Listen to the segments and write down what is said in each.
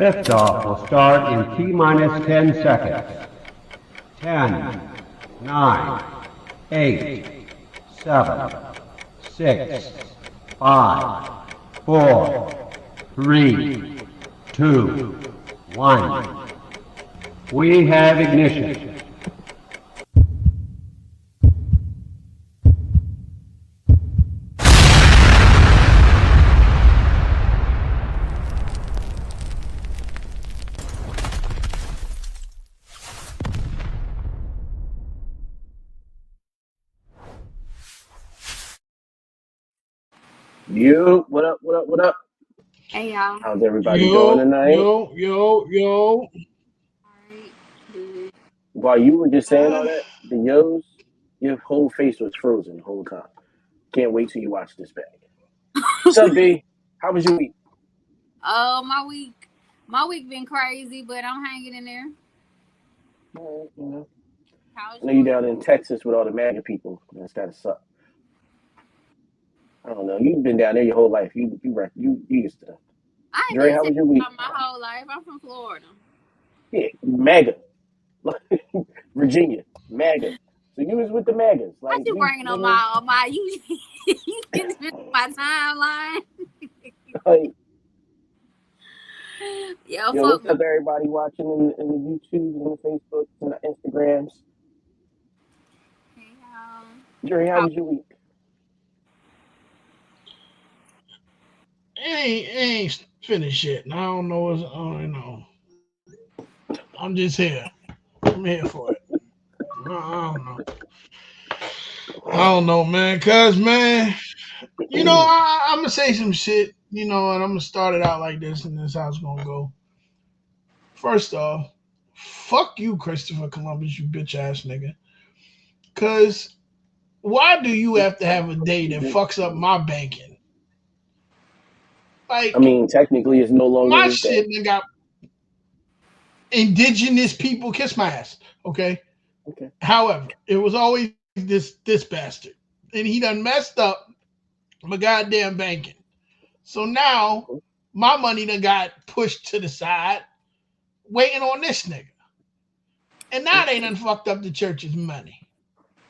Liftoff will start in T-minus 10 seconds. 10, 9, 8, 7, 6, 5, 4, 3, 2, 1. We have ignition. You, what up, what up, what up? Hey y'all. How's everybody doing Yo, tonight? yo, yo, yo. Alright, good. While you were just saying all Uh, that, the yos, your whole face was frozen the whole time. Can't wait till you watch this back. What's up, B? How was your week? My week been crazy, but I'm hanging in there. Well, How's I know you yours? down in Texas with all the MAGA people. That's gotta suck. I don't know. You've been down there your whole life. You used to that. I ain't Dre, been how to was your week? Texas my whole life. I'm from Florida. Yeah, MAGA. Virginia, MAGA. So you was with the MAGAs. How Like you you bringing know on what my you you getting my timeline? I mean? Like, Yo, yo, fuck what's my. up, everybody watching in the YouTubes and the Facebooks and the Instagrams? Hey, Dre, how how, was your week? ain't finished yet. I don't know what's on. I'm just here. I'm here for it. I don't know. I don't know, man. Cause man, I'm gonna say some shit. And I'm gonna start it out like this, and this is how it's gonna go. First off, fuck you, Christopher Columbus, you bitch ass nigga. Cause why do you have to have a day that fucks up my banking? I Like mean, technically, it's no longer my his day. shit done got indigenous people kiss my ass. Okay. Okay. However, it was always this bastard, and he done messed up my goddamn banking. So now my money done got pushed to the side, waiting on this nigga, and now they done fucked up the church's money.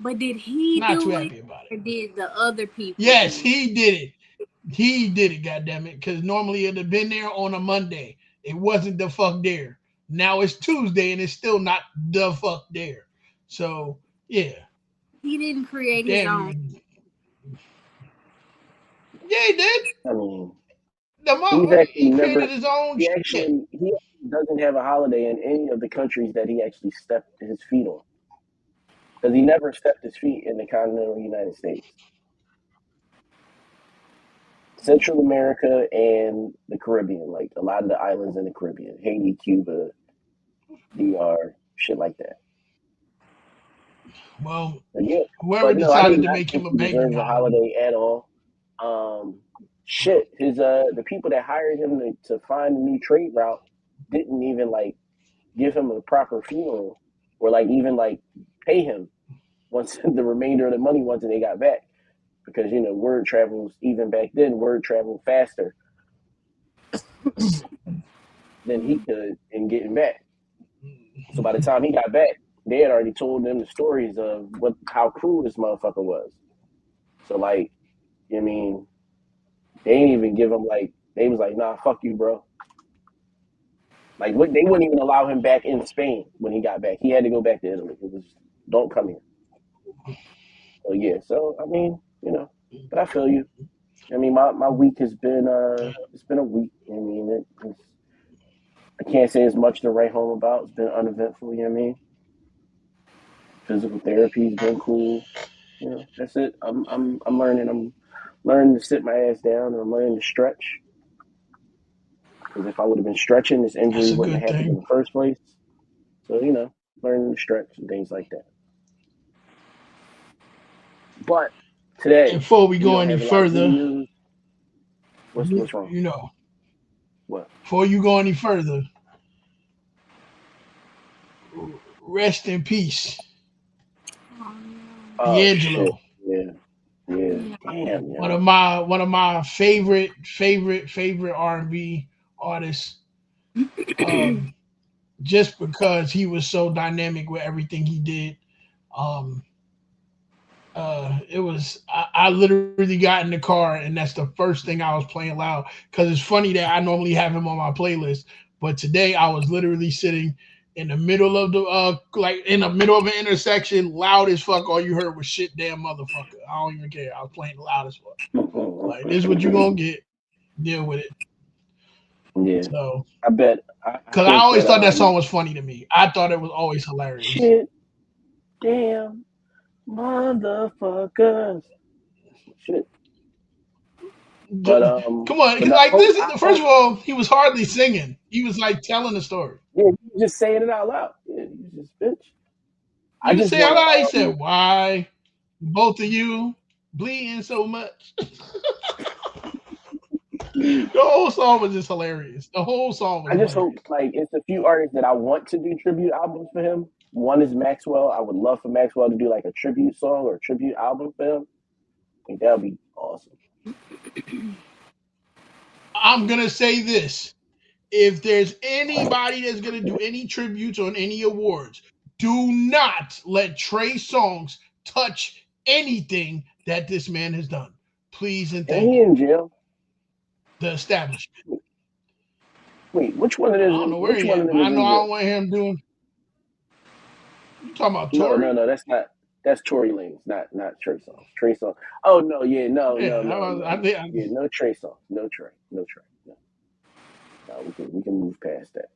but did he Not too do it happy about it. or did the other people Yes, do it? he did it. He did it, goddamn it, because normally it'd have been there on a Monday. It wasn't the fuck there. Now it's Tuesday and it's still not the fuck there. So yeah, He didn't create his damn own. you. Yeah, he did. I mean, The he's motherfucker, actually he created never. his own He shit. actually he doesn't have a holiday in any of the countries that he actually stepped his feet on because he never stepped his feet in the continental United States, Central America, and the Caribbean. Like a lot of the islands in the Caribbean, Haiti, Cuba, DR, shit like that. Well, But yeah, whoever but no, I do decided to not make think him a he banking deserves a holiday. holiday at all. Um, his the people that hired him to find a new trade route didn't even like give him a proper funeral or like even like pay him once the remainder of the money once they got back because word travels even back then word traveled faster than he could in getting back. So by the time he got back, they had already told them the stories of how cruel this motherfucker was. So like, I mean, they ain't even give him like they was like, nah, fuck you, bro. Like what they wouldn't even allow him back in Spain when he got back. He had to go back to Italy. It was don't come here. So yeah, so I mean, but I feel you. I mean, my week has been it's been a week. I mean, I can't say as much to write home about. It's been uneventful. You know what I mean? Physical therapy's been cool. That's it. I'm learning. I'm learning to sit my ass down, and I'm learning to stretch. Because if I would have been stretching, this injury That's a wouldn't have good happened in thing. the first place. So learning to stretch and things like that. But And today before we we go don't any have a lot of further, videos. What's wrong? you know, What? before you go any further, rest in peace, Oh, Oh shit! D'Angelo. Yeah, yeah. yeah. Damn, One of yo. my one of my favorite R&B artists. Just because he was so dynamic with everything he did. Um, it was I literally got in the car and that's the first thing I was playing loud because it's funny that I normally have him on my playlist, but today I was literally sitting in the middle of the like in the middle of an intersection, loud as fuck. All you heard was shit, damn motherfucker. I don't even care. I was playing loud as fuck. Like this, is what you gonna get? Deal with it. Yeah, So, I bet. I because I think always that thought that song was funny to me. I thought it was always hilarious. shit, damn, motherfuckers, shit. But Come on, but 'cause no, like this. I First hope. of all, he was hardly singing. He was like telling the story. Yeah, you just saying it out loud. Yeah, you just bitch. I You just say want how loud he to said, "Why both of you bleeding so much?" The whole song was just hilarious. The whole song was I just hope hilarious. like it's a few artists that I want to do tribute albums for him. One is Maxwell. I would love for Maxwell to do like a tribute song or a tribute album for him. I think that would be awesome. I'm gonna say this: if there's anybody that's gonna do any tributes on any awards, do not let Trey Songz touch anything that this man has done. Please and And thank he you. in jail. The establishment. Wait, which one of I them? don't know where Which he one at, of but them I is know in I jail? don't want him doing. You talking about No, no, Tory? no. That's not. That's Tory Lanez, not Trey Songz. Trey Songz. Oh no, yeah, no, no, Yeah, no, no, I no. think Yeah, no Trey Songz. No Trey. No Trey. No, no. We can move past that.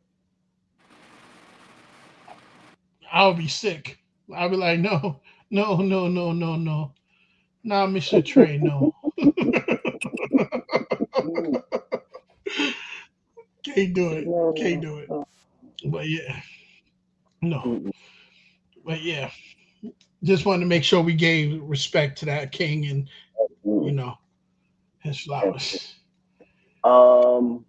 I'll be sick. I'll be like, no, no, no, no, no, no, not Mr. Trey, no. Mm, Can't do it. no, Can't no, do it. no. But yeah, no. Mm, But yeah, just wanted to make sure we gave respect to that king and you mm, know his mm. flowers. Um.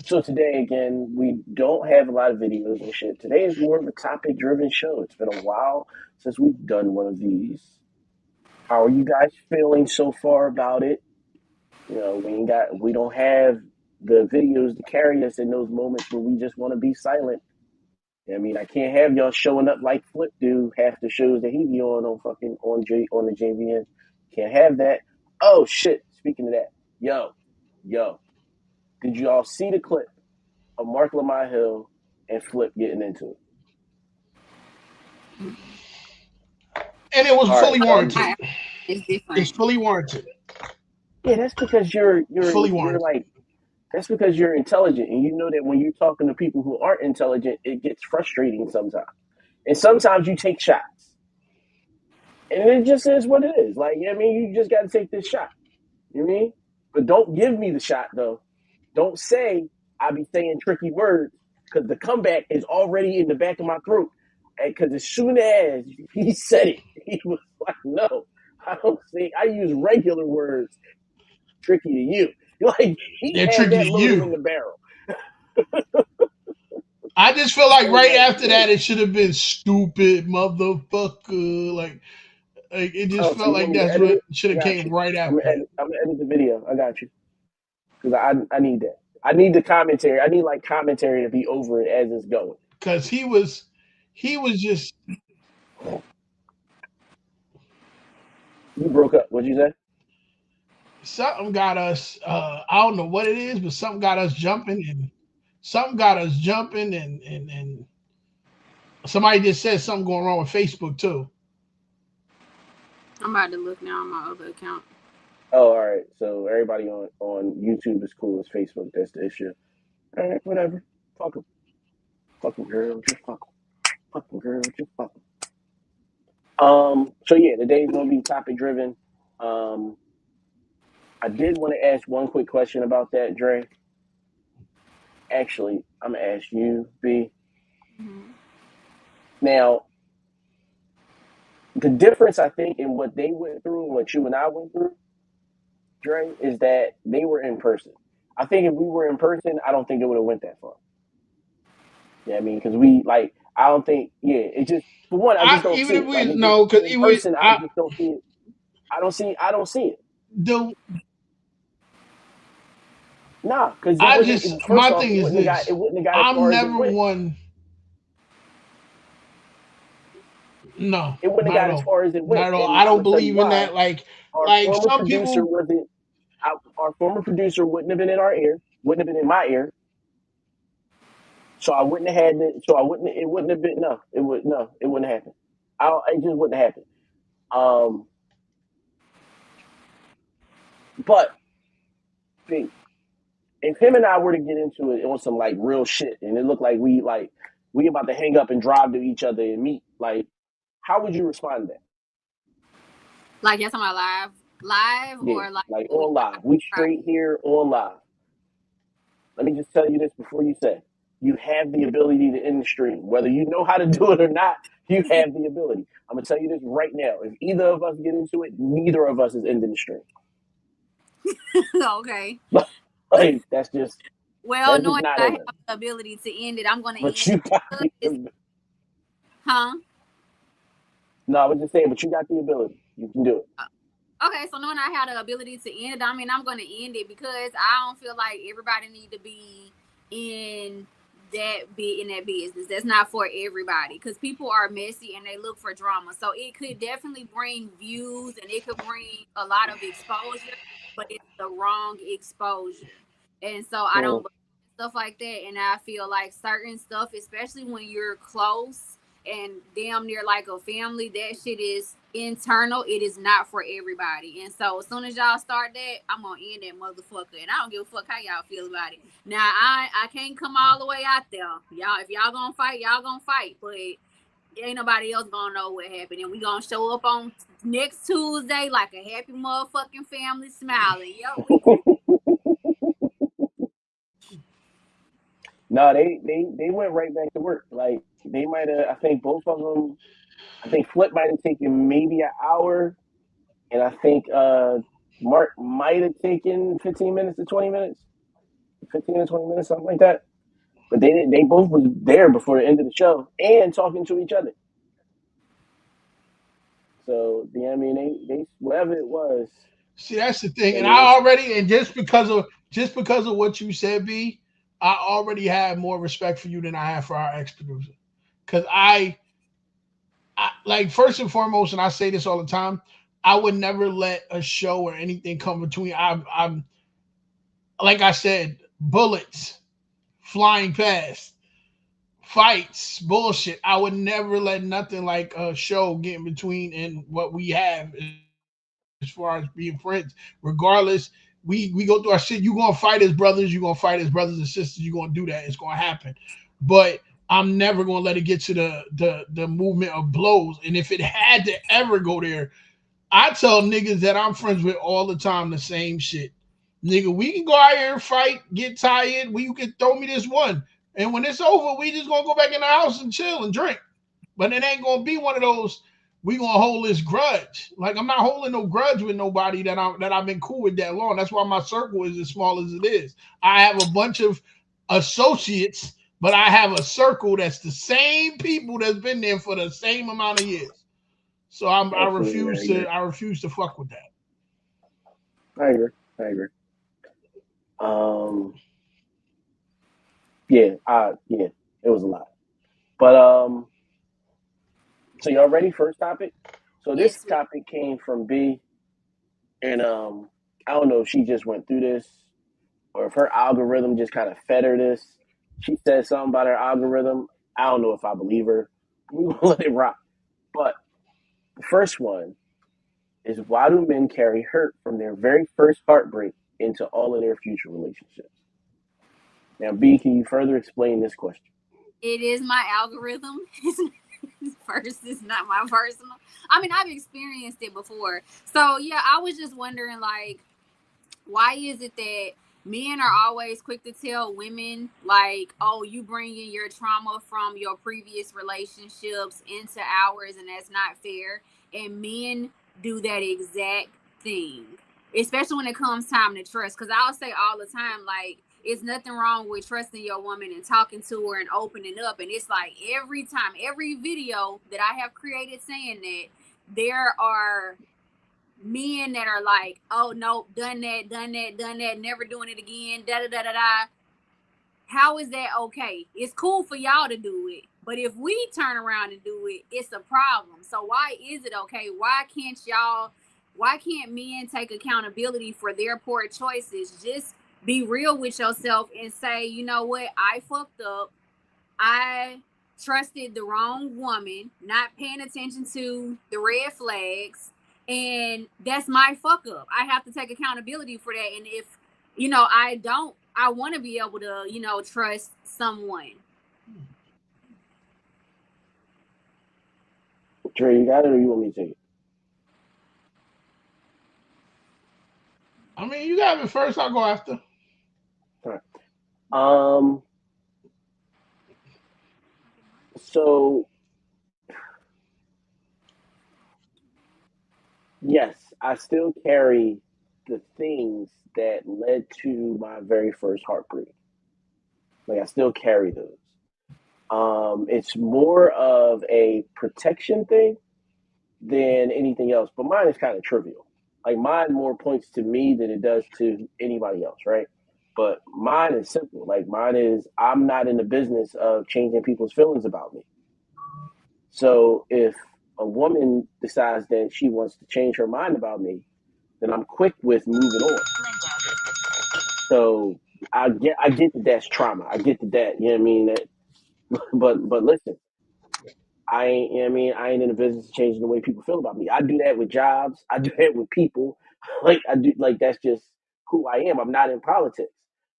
So today again, we don't have a lot of videos and shit. Today is more of a topic-driven show. It's been a while since we've done one of these. How are you guys feeling so far about it? We don't have the videos to carry us in those moments where we just want to be silent. I mean, I can't have y'all showing up like Flip do half the shows that he be on fucking on the JVN. Can't have that. Oh shit! Speaking of that, yo, did you all see the clip of Mark Lamont Hill and Flip getting into it? And it was All right, fully so I'm warranted. It's It's different. fully warranted. yeah. That's because Fully you're warranted. like that's because you're intelligent, and you know that when you're talking to people who aren't intelligent, it gets frustrating sometimes, and sometimes you take shots. And it just is what it is. Like, you know what I mean? You just got to take this shot. You know what I mean? But don't give me the shot, though. Don't say I be saying tricky words because the comeback is already in the back of my throat. Because as soon as he said it, he was like, no, I don't say, I use regular words tricky to you. Like, he They're had tricky to that loaded in you. the barrel. I just feel like So, right like, after yeah. that, it should have been stupid motherfucker. Like it just Oh, so felt you want like me to that's edit what it? should I have got came you. right after that. I'm gonna edit the video. I got you. Because I need that. I need the commentary. I need like commentary to be over it as it's going. Because he was just You broke up. What'd you say? something got us. I don't know what it is, but something got us jumping, and somebody just said something going wrong with Facebook too. I'm about to look now on my other account. Oh, all right. So everybody on YouTube is cool as Facebook. That's the issue. All right, whatever. Fuck 'em. Fucking girl, just fuck 'em. Fucking girl, just fuck 'em. So yeah, today's gonna be topic driven. Um. I did want to ask one quick question about that, Dre. Actually, I'm gonna ask you, B. Hmm. Now, the difference I think in what they went through and what you and I went through, Dre, is that they were in person. I think if we were in person, I don't think it would have went that far. Yeah, I mean, because we like, I don't think, yeah, it just for one, I just I don't even see if it. Like, we it just no, because in it was person, I just don't see it. I don't see it. the Nah, because it I wasn't. just First my off, thing is this. it wouldn't have got as I'm far as it never went. one. No, It wouldn't have not at got as all. far as it Not went, at all. and I I'm don't gonna tell you believe in why. that. Like Our like former some producer people. wasn't. Our former producer wouldn't have been in our ear. Wouldn't have been in my ear. So I wouldn't have had it. So I wouldn't. It wouldn't have been. No, it would. No, it wouldn't happen. It just wouldn't happen. Um, but see, if him and I were to get into it on some like real shit, and it looked like we about to hang up and drive to each other and meet, like, how would you respond to that? Like you're talking about live Yeah, or like like when we on live. We straight here on live. Let me just tell you this before you say. You have the ability to end the stream. Whether you know how to do it or not, you have the ability. I'm gonna tell you this right now. If either of us get into it, neither of us is ending the stream. okay. Like that's Well, just knowing not that I in have us. the ability to end it, I'm gonna But end you it got because it's, the huh? no, I was just saying, but you got the ability. You can do it. Okay, so knowing I have the ability to end it, I mean, I'm gonna end it because I don't feel like everybody need to be in that business. That's not for everybody because people are messy and they look for drama. So it could definitely bring views and it could bring a lot of exposure, but it's the wrong exposure. And so I don't Mm. believe in stuff like that. And I feel like certain stuff, especially when you're close and damn near like a family, that shit is internal. It is not for everybody. And so as soon as y'all start that, I'm gonna end that motherfucker. And I don't give a fuck how y'all feel about it. Now I can't come all the way out there. Y'all, if y'all gonna fight, y'all gonna fight. But ain't nobody else gonna know what happened. And we gonna show up on next Tuesday like a happy motherfucking family smiling. Yo, we No, they went right back to work. Like they might have. I think both of them. I think Flip might have taken maybe an hour, and I think Mark might have taken 15 minutes to 20 minutes, 15 to 20 minutes, something like that. But they didn't. They both was there before the end of the show and talking to each other. So yeah, I mean, they whatever it was. See, that's the thing, I and mean, I it's already and just because of what you said, B, I already have more respect for you than I have for our ex producer. Because I like first and foremost, and I say this all the time, I would never let a show or anything come between. I'm like I said, bullets flying past, fights, bullshit. I would never let nothing like a show get in between and what we have as far as being friends. Regardless, we go through our shit. You gonna fight as brothers. You gonna fight as brothers and sisters. You gonna do that. It's gonna happen. But I'm never gonna let it get to the movement of blows. And if it had to ever go there, I tell niggas that I'm friends with all the time the same shit. Nigga, we can go out here and fight, get tired. You can throw me this one. And when it's over, we just gonna go back in the house and chill and drink. But it ain't gonna be one of those we gonna hold this grudge. Like I'm not holding no grudge with nobody that I've been cool with that long. That's why my circle is as small as it is. I have a bunch of associates, but I have a circle that's the same people that's been there for the same amount of years. So absolutely. I agree. I refuse to fuck with that. I agree. I agree. Um. Yeah. Yeah. It was a lot. But so y'all ready? First topic. So this yes, we topic came from B, and I don't know if she just went through this or if her algorithm just kind of fed her this. She said something about her algorithm. I don't know if I believe her. We will let it rock. But the first one is, why do men carry hurt from their very first heartbreak into all of their future relationships? Now, B, can you further explain this question? it is my algorithm. First, it's not my personal. I mean, I've experienced it before. So yeah, I was just wondering like why is it that men are always quick to tell women like, oh, you bringing your trauma from your previous relationships into ours and that's not fair, and men do that exact thing, especially when it comes time to trust, because I'll say all the time like it's nothing wrong with trusting your woman and talking to her and opening up, and it's like every time, every video that I have created saying that there are men that are like, oh no, done that, never doing it again, da da da da da. How is that okay? It's cool for y'all to do it, but if we turn around and do it, it's a problem. So why is it okay? Why can't men take accountability for their poor choices? Just be real with yourself and say, you know what, I fucked up. I trusted the wrong woman, not paying attention to the red flags, and that's my fuck up. I have to take accountability for that. And if, I want to be able to, trust someone. Dre, you got it, or you want me to take it? I mean, you got it first. I'll go after. All right. So yes, I still carry the things that led to my very first heartbreak. Like I still carry those. It's more of a protection thing than anything else, but mine is kind of trivial. Like mine more points to me than it does to anybody else, right? But mine is simple. Like mine is I'm not in the business of changing people's feelings about me. So if a woman decides that she wants to change her mind about me, then I'm quick with moving on. So I get that that's trauma. I get that, you know what I mean? That, but listen, I ain't, you know what I mean? I ain't in the business of changing the way people feel about me. I do that with jobs. I do that with people. Like I do, like that's just who I am. I'm not in politics,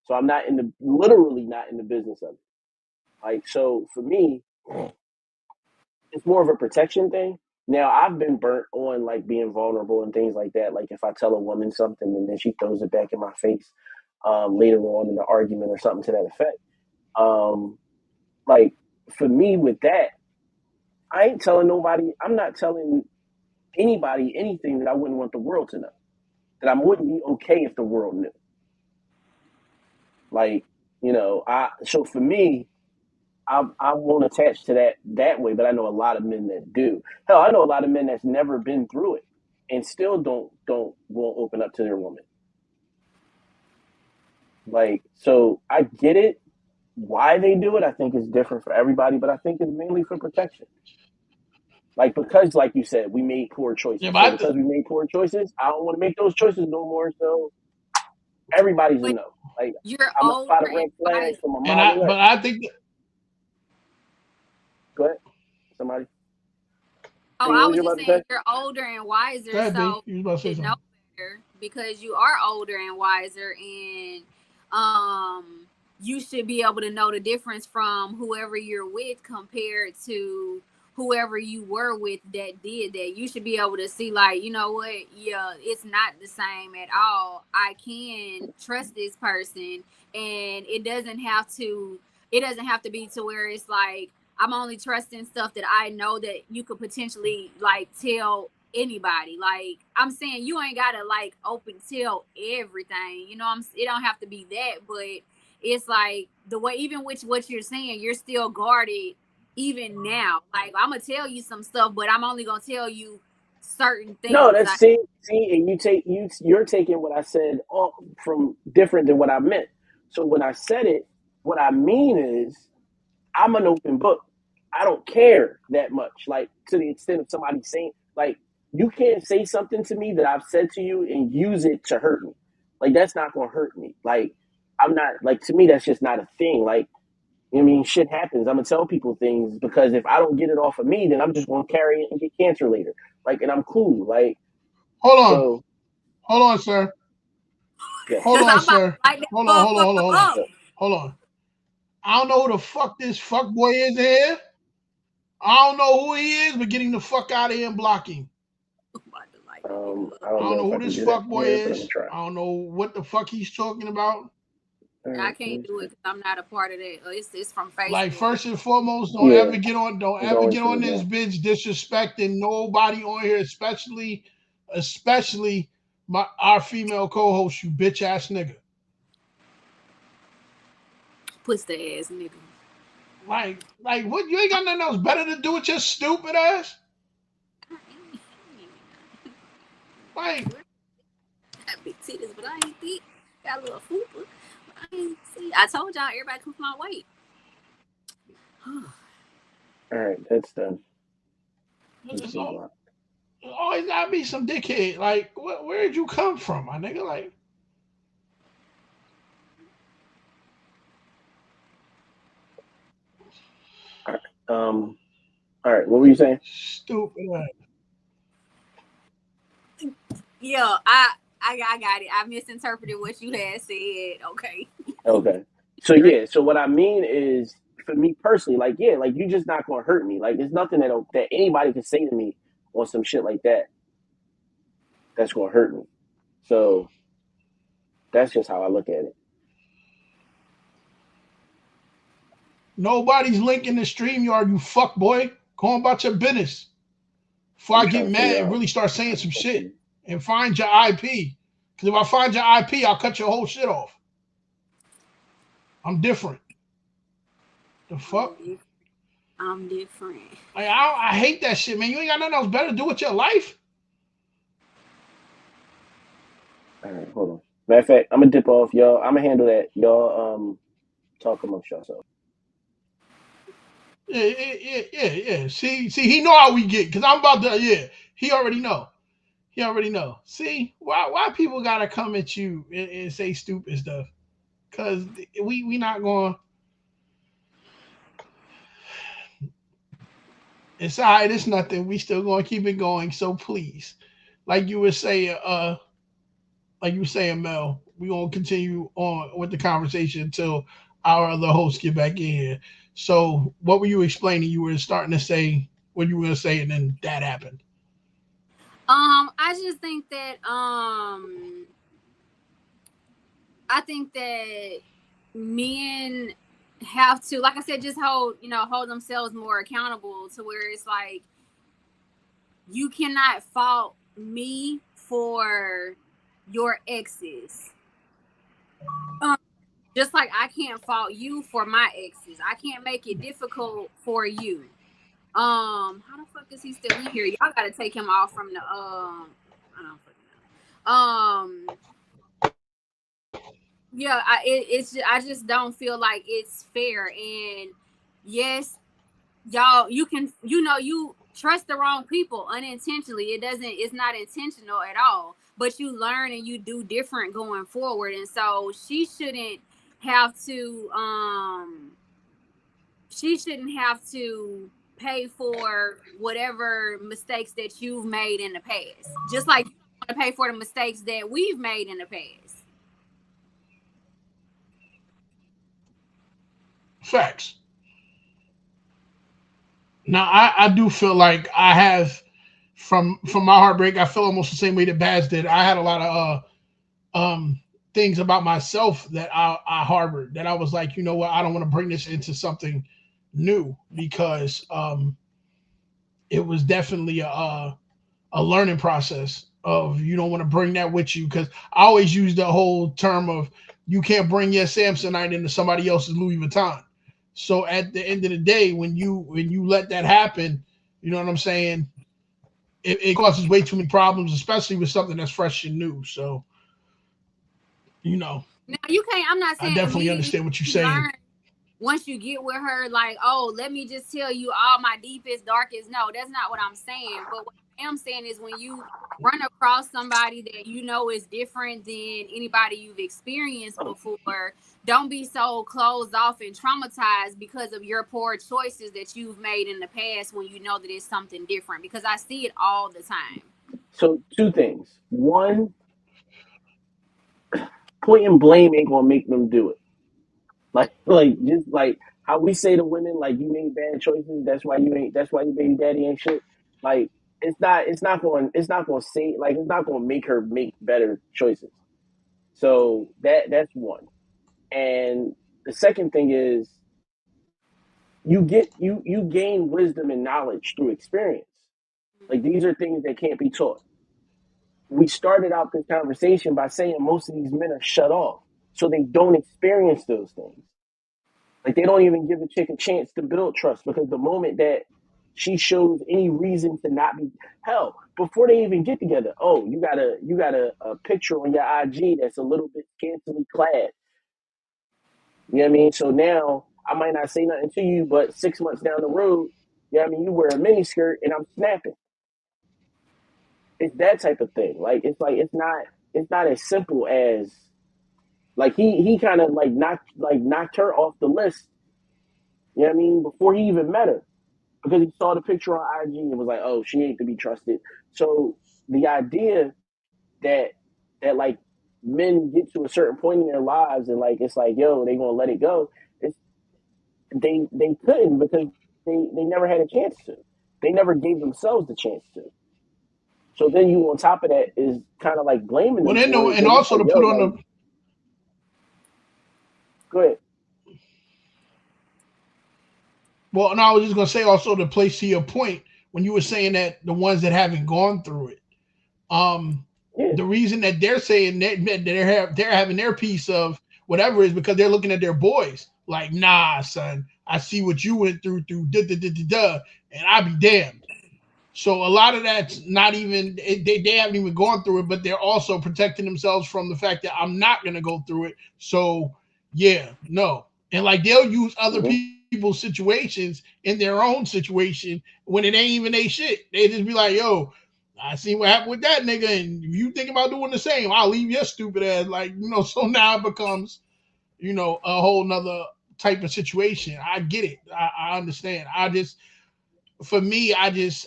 so I'm not in the literally not in the business of it. Like so, for me, it's more of a protection thing. Now I've been burnt on like being vulnerable and things like that. Like if I tell a woman something and then she throws it back in my face later on in the argument or something to that effect. Um, like for me with that, I ain't telling nobody. I'm not telling anybody anything that I wouldn't want the world to know. That I wouldn't be okay if the world knew. Like I so for me, I won't attach to that way, but I know a lot of men that do. Hell, I know a lot of men that's never been through it and still won't open up to their woman. Like so, I get it. Why they do it, I think is different for everybody, but I think it's mainly for protection. Like because, like you said, we made poor choices. Yeah, So because we made poor choices, I don't want to make those choices no more. So everybody's a But no. Like you're I'm gonna spot a older and red flag wiser. from a mile away. I think Go ahead, somebody. Oh, Hey, I what was was you just about to saying say? you're older and wiser, go ahead, D. so You was about to say you should know something. better because you are older and wiser, and you should be able to know the difference from whoever you're with compared to whoever you were with that did that. You should be able to see, like, you know what? Yeah, it's not the same at all. I can trust this person, and it doesn't have to be to where it's like I'm only trusting stuff that I know that you could potentially like tell anybody. Like I'm saying, you ain't gotta like open tell everything. It don't have to be that, but it's like the way, even with what you're saying, you're still guarded even now. Like I'm gonna tell you some stuff, but I'm only gonna tell you certain No, things. that's see, and you're taking what I said from different than what I meant. So when I said it, what I mean is I'm an open book. I don't care that much. Like to the extent of somebody saying like you can't say something to me that I've said to you and use it to hurt me. Like that's not gonna hurt me. Like I'm not like to me that's just not a thing. Like I mean shit happens. I'm gonna tell people things because if I don't get it off of me, then I'm just gonna carry it and get cancer later. Like and I'm cool. Like Hold so on, sir. yeah. Hold Cause on, I'm about sir. to light that Hold on, hold on, hold on, motherfucker hold on, up. Yeah. hold on. I don't know who the fuck this fuck boy is here. I don't know who he is, but get him the fuck out of here and block him. I'm about to light that nigga I up. I don't don't know know if I who can this do that fuck from boy here, but I'm gonna is. try. I don't know what the fuck he's talking about. All I right, let can't me do it see. because I'm not a part of that. It's from Like Facebook. first and foremost, Yeah, don't it's ever always get from on the this game. bitch disrespecting nobody on here, especially our female co-host, you bitch ass nigga. Pussy ass nigga. Like what? You ain't got nothing else better to do with your stupid ass. Like, I got big titties, but I ain't thick. Got a little fupa, but I ain't see. I told y'all everybody come from my weight. All right, that's done. it's Let's move on. always gotta be some dickhead. Like, where did you come from, my nigga? Like, All right, what were you saying? stupid. Yeah, I got it. I misinterpreted what you had said. Okay. Okay. So yeah, so what I mean is, for me personally, like yeah, like you just not gonna hurt me. Like there's nothing that anybody can say to me on some shit like that that's gonna hurt me. So that's just how I look at it. Nobody's linking the StreamYard, you fuck boy. Go on about your business. Before I I'm get trying to mad figure and out. really start saying some shit and find your IP. Because if I find your IP, I'll cut your whole shit off. I'm different. The fuck? I'm different. Like, I hate that shit, man. You ain't got nothing else better to do with your life. All right, hold on. Matter of fact, I'm gonna dip off, y'all. I'm gonna handle that. Y'all talk amongst yourselves. Yeah. See, he know how we get. Cause I'm about to. Yeah, he already know. He already know. See, why people gotta come at you and say stupid stuff? Cause we not going. It's all right. It's nothing. We still gonna keep it going. So please, like you were saying, Mel, we gonna continue on with the conversation until our other hosts get back in here. So, what were you explaining? You were starting to say what you were gonna say, and then that happened. I just think that I think that men have to, like I said, just hold themselves more accountable to where it's like you cannot fault me for your exes. Just like I can't fault you for my exes. I can't make it difficult for you. How the fuck is he still in here? Y'all gotta take him off from the I don't fucking know. Yeah, I just don't feel like it's fair. And yes, y'all, you trust the wrong people unintentionally. It's not intentional at all, but you learn and you do different going forward. And so she shouldn't have to pay for whatever mistakes that you've made in the past, just like you want to pay for the mistakes that we've made in the past. Facts. Now, I do feel like I have from my heartbreak. I feel almost the same way that Baz did. I had a lot of things about myself that I harbored, that I was like, you know what, I don't want to bring this into something new, because it was definitely a learning process of, you don't want to bring that with you, because I always use the whole term of, you can't bring your Samsonite into somebody else's Louis Vuitton. So at the end of the day, when you let that happen, you know what I'm saying, it causes way too many problems, especially with something that's fresh and new. So, you know, Now you can't. I'm not I saying definitely immediately understand what you're you saying. learn once you get with her, like, oh, let me just tell you all my deepest, darkest. No, that's not what I'm saying. But what I am saying is, when you run across somebody that you know is different than anybody you've experienced before, don't be so closed off and traumatized because of your poor choices that you've made in the past, when you know that it's something different. Because I see it all the time. So two things. One, point and blame ain't gonna make them do it. Like just like how we say to women, like you made bad choices. That's why your baby daddy ain't shit. Like it's not going to say, like it's not going to make her make better choices. So that's one. And the second thing is, you gain wisdom and knowledge through experience. Like these are things that can't be taught. We started out this conversation by saying most of these men are shut off, so they don't experience those things. Like they don't even give a chick a chance to build trust, because the moment that she shows any reason to not be. Hell, before they even get together, oh, you got a picture on your IG that's a little bit scantily clad. You know what I mean? So now I might not say nothing to you, but 6 months down the road, you know what I mean, you wear a mini skirt and I'm snapping. It's that type of thing. Like it's not as simple as like he kind of knocked her off the list. You know what I mean? Before he even met her, because he saw the picture on IG and was like, oh, she ain't to be trusted. So the idea that like men get to a certain point in their lives and like it's like, yo, they gonna let it go. It's they couldn't because they never had a chance to. They never gave themselves the chance to. So then you on top of that is kind of like blaming Well, them then, for it. and Then it's also like, to yo, put on like, the go ahead. well, and I was just gonna say also to place to your point when you were saying that the ones that haven't gone through it, um, Yeah. the reason that they're saying that they're having their piece of whatever is because they're looking at their boys like, nah, son, I see what you went through and I be damned. So a lot of that's not even they haven't even gone through it, but they're also protecting themselves from the fact that I'm not gonna go through it. So yeah, no, and like they'll use other Hmm. people's situations in their own situation when it ain't even they shit. They just be like, yo, I see what happened with that nigga, and if you think about doing the same, I'll leave your stupid ass. Like, so now it becomes, a whole nother type of situation. I get it. I understand. For me,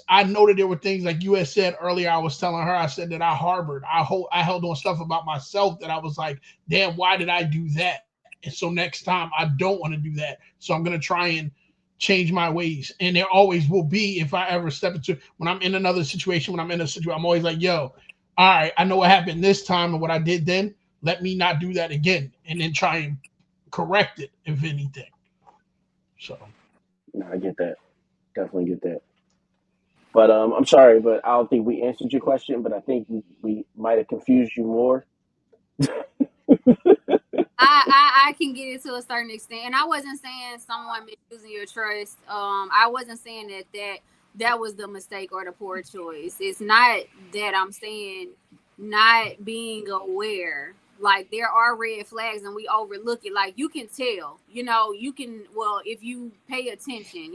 I know that there were things like you had said earlier. I was telling her, I said that I held on stuff about myself that I was like, damn, why did I do that? And so next time I don't want to do that. So I'm gonna try and change my ways. And there always will be if I ever step into when I'm in another situation, when I'm in a situation, I'm always like, yo, all right, I know what happened this time and what I did then. Let me not do that again, and then try and correct it if anything. So No, I get that. Definitely get that. But I'm sorry, but I don't think we answered your question. But I think we might have confused you more. I can get it to a certain extent, and I wasn't saying someone misusing your trust. I wasn't saying that was the mistake or the poor choice. It's not that I'm saying not being aware. Like there are red flags, and we overlook it. Like you can tell, you can. Well, if you pay attention,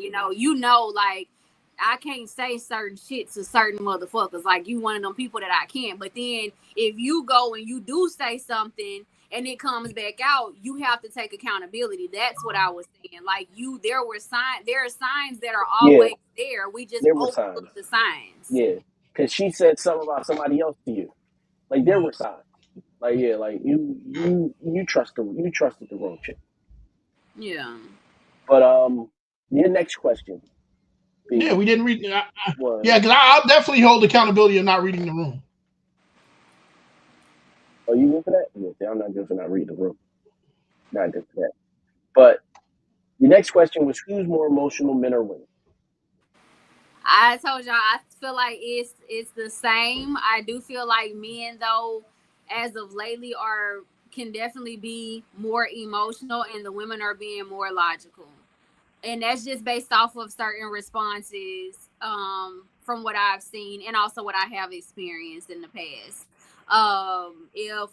like I can't say certain shit to certain motherfuckers. Like you one of them people that I can't. But then if you go and you do say something and it comes back out, you have to take accountability. That's what I was saying. Like there are signs that are Yeah, always there. We just there were signs. overlook the signs. Yeah, because she said something about somebody else to you. Like there were signs. Like yeah, like you trusted the wrong chick. Yeah. But your next question, yeah, B, we didn't read. was Yeah, because I'll definitely hold accountability of not reading the room. are you good for that? Yeah, I'm not good for not reading the room. Not good for that. But your next question was who's more emotional, men or women? I told y'all I feel like it's the same. I do feel like men though, as of lately, are can definitely be more emotional, and the women are being more logical. And that's just based off of certain responses from what I've seen and also what I have experienced in the past. If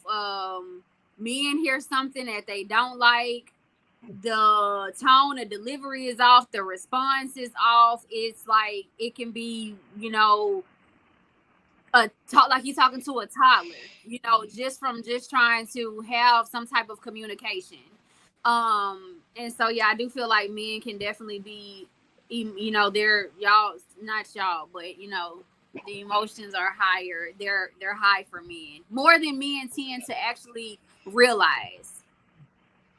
men hear something that they don't like, the tone, the delivery is off, the response is off. It's like it can be, a talk like you talking to a toddler, just from just trying to have some type of communication. And so yeah, I do feel like men can definitely be, they're y'all, not y'all, but the emotions are higher. They're high for men more than men tend to actually realize.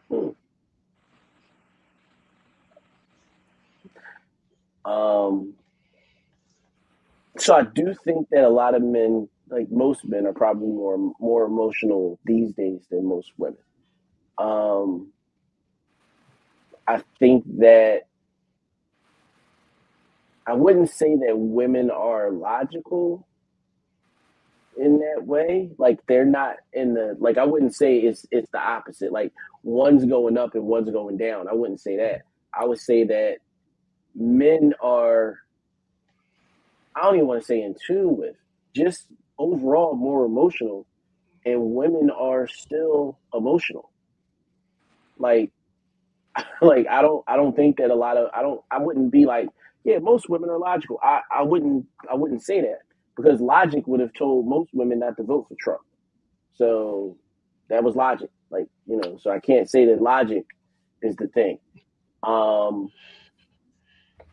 Hmm. Um, so I do think that a lot of men, like most men, are probably more emotional these days than most women. Um, I think that I wouldn't say that women are logical in that way. Like they're not in the like I wouldn't say it's the opposite. Like one's going up and one's going down. I wouldn't say that. I would say that men are I don't even want to say in tune with, just overall more emotional, and women are still emotional. Like like I don't think that a lot of I wouldn't be like, yeah, most women are logical. I wouldn't say that, because logic would have told most women not to vote for Trump. So that was logic. Like, so I can't say that logic is the thing. Um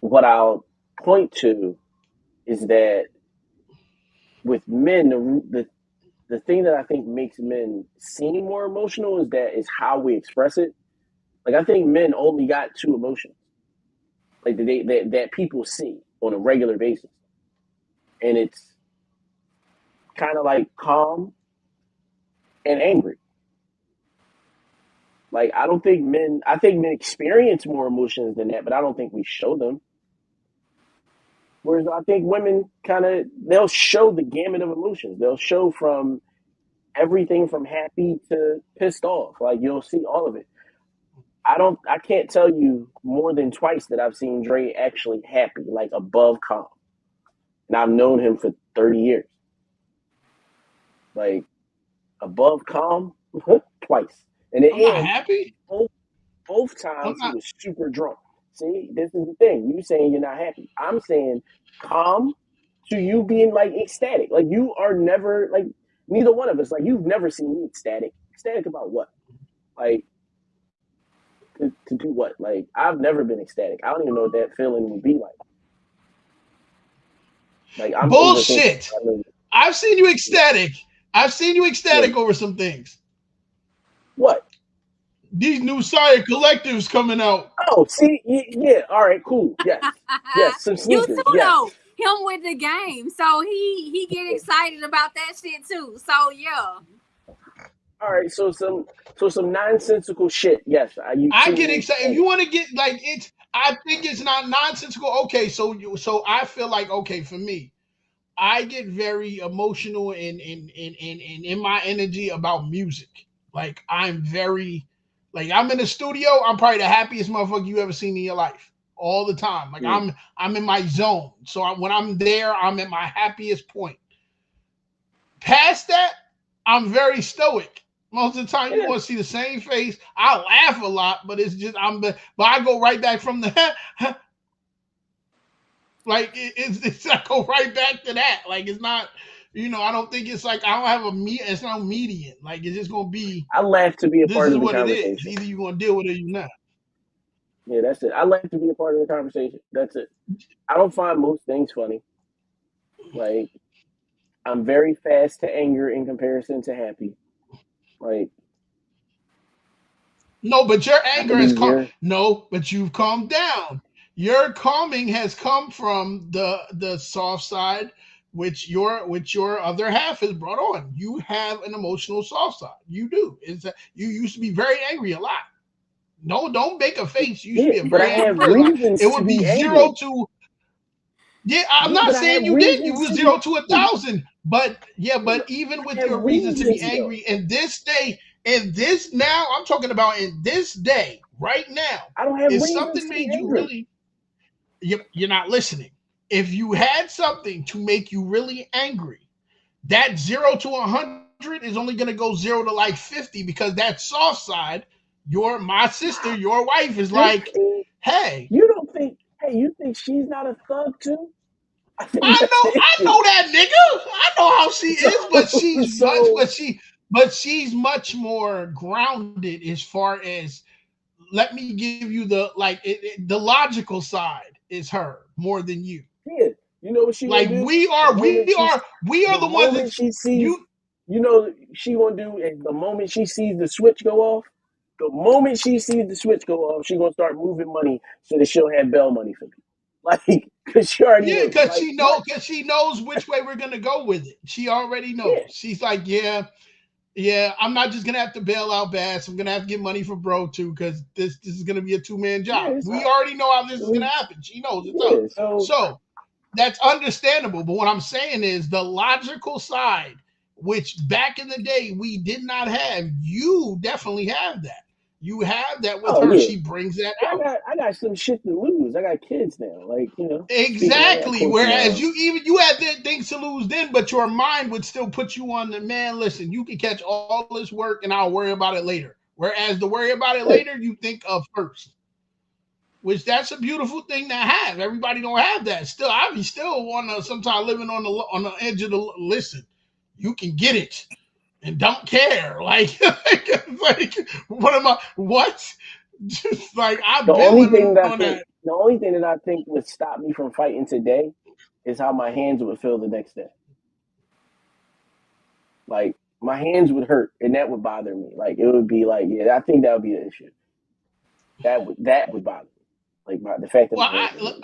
what I'll point to is that with men, the thing that I think makes men seem more emotional is how we express it. Like, I think men only got two emotions, like that people see on a regular basis, and it's kind of like calm and angry. Like, I don't think men. I think men experience more emotions than that, but I don't think we show them. Whereas I think women they'll show the gamut of emotions. They'll show from everything from happy to pissed off. Like, you'll see all of it. I can't tell you more than twice that I've seen Dre actually happy, like above calm. And I've known him for 30 years. Like, above calm twice. And I'm not and happy. both I'm times he not. was super drunk. See, this is the thing. You saying you're not happy. I'm saying calm to you being like ecstatic. Like, you are never like, neither one of us, like, you've never seen me ecstatic. Ecstatic about what? Like, to do what? Like, I've never been ecstatic. I don't even know what that feeling would be like. Like, I'm overthinking. Bullshit. I've seen you ecstatic. I've seen you When ecstatic over some things. what? These new Sire collectives coming out. Oh, see, yeah. All right, cool. Yes, yes. Some You sneakers. too Yes. though. Him with the game, so he get excited about that shit too. So yeah. All right. So some nonsensical shit. Yes. You I see get me excited. If ecstatic. you want to get like it's, I think it's not nonsensical. Okay, so I feel like, okay, for me, I get very emotional and in my energy about music. Like, I'm very, like, I'm in the studio. I'm probably the happiest motherfucker you ever seen in your life. All the time. Like, Mm. I'm in my zone. So when I'm there, I'm at my happiest point. Past that, I'm very stoic. Most of the time, you Yeah. want to see the same face. I laugh a lot, but it's just but I go right back from the like it's I go right back to that. Like, it's not, I don't think it's like, I don't have it's no median. Like, it's just gonna be, I laugh to be a this part is of the what it is. conversation. Either you're gonna deal with it or you're not. Yeah, that's it. I laugh to be a part of the conversation. That's it. I don't find most things funny. Like, I'm very fast to anger in comparison to happy. Like, No, but your I anger could has be come. very. No, but you've calmed down. Your calming has come from the soft side, which your other half has brought on. You have an emotional soft side. You do. It's that you used to be very angry a lot. No, don't make a face. You used to Yeah, be a but I very angry have person. Like, it reasons to would be be zero angry. to, yeah. I'm Yeah, not but I have saying you didn't. You reasons was to be 0 to 1,000. But yeah, Yeah, but but even I with have your reasons to be reasons though. angry in this day, in this now, I'm talking about in this day, right now. I don't have If reasons something to be made you angry. really, you're not listening. If you had something to make you really angry, that 0 to 100 is only going to go 0 to like 50, because that soft side, my sister, your wife is like, 50? hey, You don't think? Hey, you think she's not a thug too? I think that's the I issue. know that nigga. I know how she So, is, but so she's much more grounded as far as, let me give you the logical side is her more than you. yeah, you know what she gonna Like, do? we The are we moment she, are we are the the ones moment that's she sees, you. she gonna do is the moment she sees the switch go off. The moment she sees the switch go off, she gonna start moving money so that she'll have bail money for me. Like, cause she already Yeah, knew. because Like, what? she knows which way we're gonna go with it. She already knows. Yeah, She's like, yeah, I'm not just gonna have to bail out Bass. I'm gonna have to get money for Bro too, because this is gonna be a 2-man job. yeah. We already know how this is gonna We, happen. She knows it's up. yeah. So So that's understandable. But what I'm saying is the logical side, which back in the day we did not have, you definitely have that. You have that with Oh her. yeah. She brings that Yeah, out. I got some shit to lose. I got kids now. Like, speaking of, I got Exactly. kids Whereas now. you had things to lose then, but your mind would still put you on the man. Listen, you can catch all this work, and I'll worry about it later. Whereas the worry about it Right. later, you think of first. Which that's a beautiful thing to have. Everybody don't have that. Still, I be still wanna sometimes living on the edge of the listen. You can get it and don't care. Like what am I? What? Just like I've been living on that. The only thing that I think would stop me from fighting today is how my hands would feel the next day. Like my hands would hurt, and that would bother me. Like it would be like, yeah, I think that would be an issue. That would bother me. Like the fact that Well, my hands would hurt.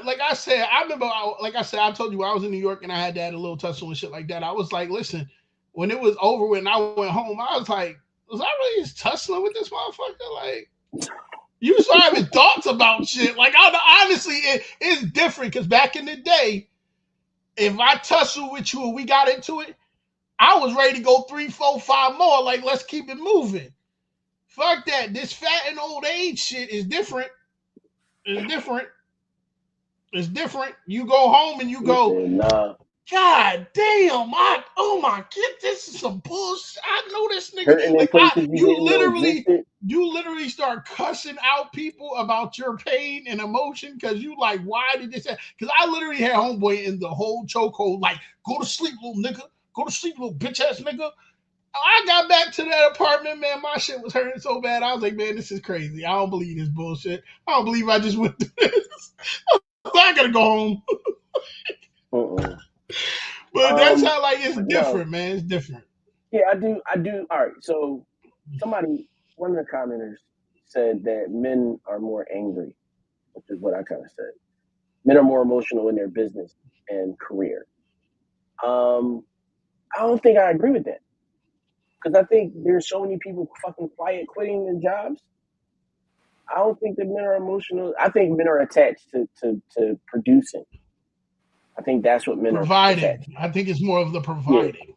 like I said, I remember, like I said, I told you I was in New York and I had that a little tussle and shit like that. I was like, listen, when it was over with and I went home, I was like, was I really just tussling with this motherfucker? Like, you start having thoughts about shit. Like, honestly, it's different because back in the day, if I tussle with you and we got into it, I was ready to go 3, 4, 5 more. Like, let's keep it moving. Fuck that. This fat and old age shit is different. It's different. It's different. You go home and you He go, said, "Nah, God damn, oh my god, this is some bullshit. I know this nigga. hurting in Like places you didn't know existed." you literally start cussing out people about your pain and emotion because you like, why did this happen? Because I literally had homeboy in the whole chokehold, like, go to sleep, little nigga. Go to sleep, little bitch ass nigga. I got back to that apartment, man. My shit was hurting so bad. I was like, man, this is crazy. I don't believe this bullshit. I don't believe I just went through this. I gotta go home. Uh-uh. But that's how, like, it's But no, different, man. It's different. yeah, I do. All right, so one of the commenters said that men are more angry, which is what I kind of said. Men are more emotional in their business and career. Um, I don't think I agree with that because I think there's so many people fucking quiet quitting their jobs. I don't think that men are emotional. I think men are attached to producing. I think that's what men are Providing. attached to. I think it's more of the Yeah. providing.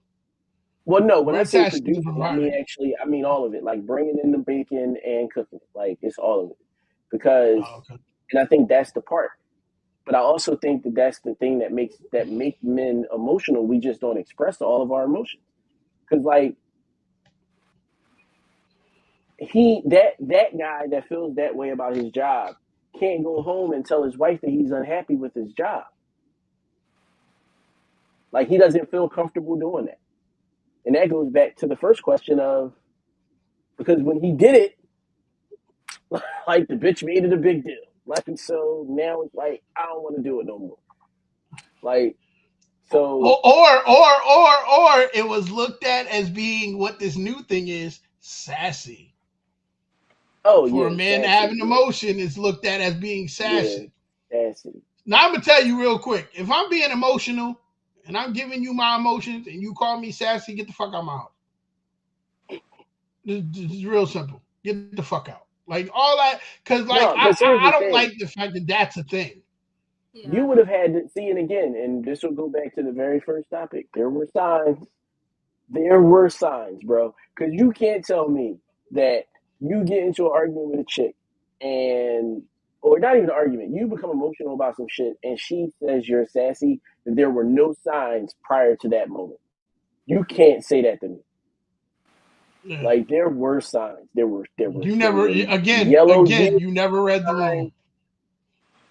Well, no, when We're I say attached to the producing, providing. I mean all of it, like bringing in the bacon and cooking it. Like it's all of it. Because, Oh, okay. and I think that's the part. But I also think that that's the thing that make men emotional. We just don't express all of our emotions. Because like that guy that feels that way about his job can't go home and tell his wife that he's unhappy with his job. Like he doesn't feel comfortable doing that. And that goes back to the first question of because when he did it, like the bitch made it a big deal. Like so now it's like I don't want to do it no more. Like so Or it was looked at as being what this new thing is, sassy. oh For a yeah, man to have sassy, an yeah. emotion, it's looked at as being Yeah, sassy. sassy. Now I'm gonna tell you real quick. If I'm being emotional and I'm giving you my emotions and you call me sassy, get the fuck out of my house. This is real simple. Get the fuck out. Like all that, because like No, because here's I the don't thing. like the fact that that's a thing. You Yeah. would have had to see it again, and this will go back to the very first topic. There were signs. There were signs, bro. Because you can't tell me that you get into an argument with a chick and or not even an argument, you become emotional about some shit and she says you're sassy, and there were no signs prior to that moment. You can't say that to me. Yeah. Like there were signs. You There never were yellow again. gear You never read the signs. room.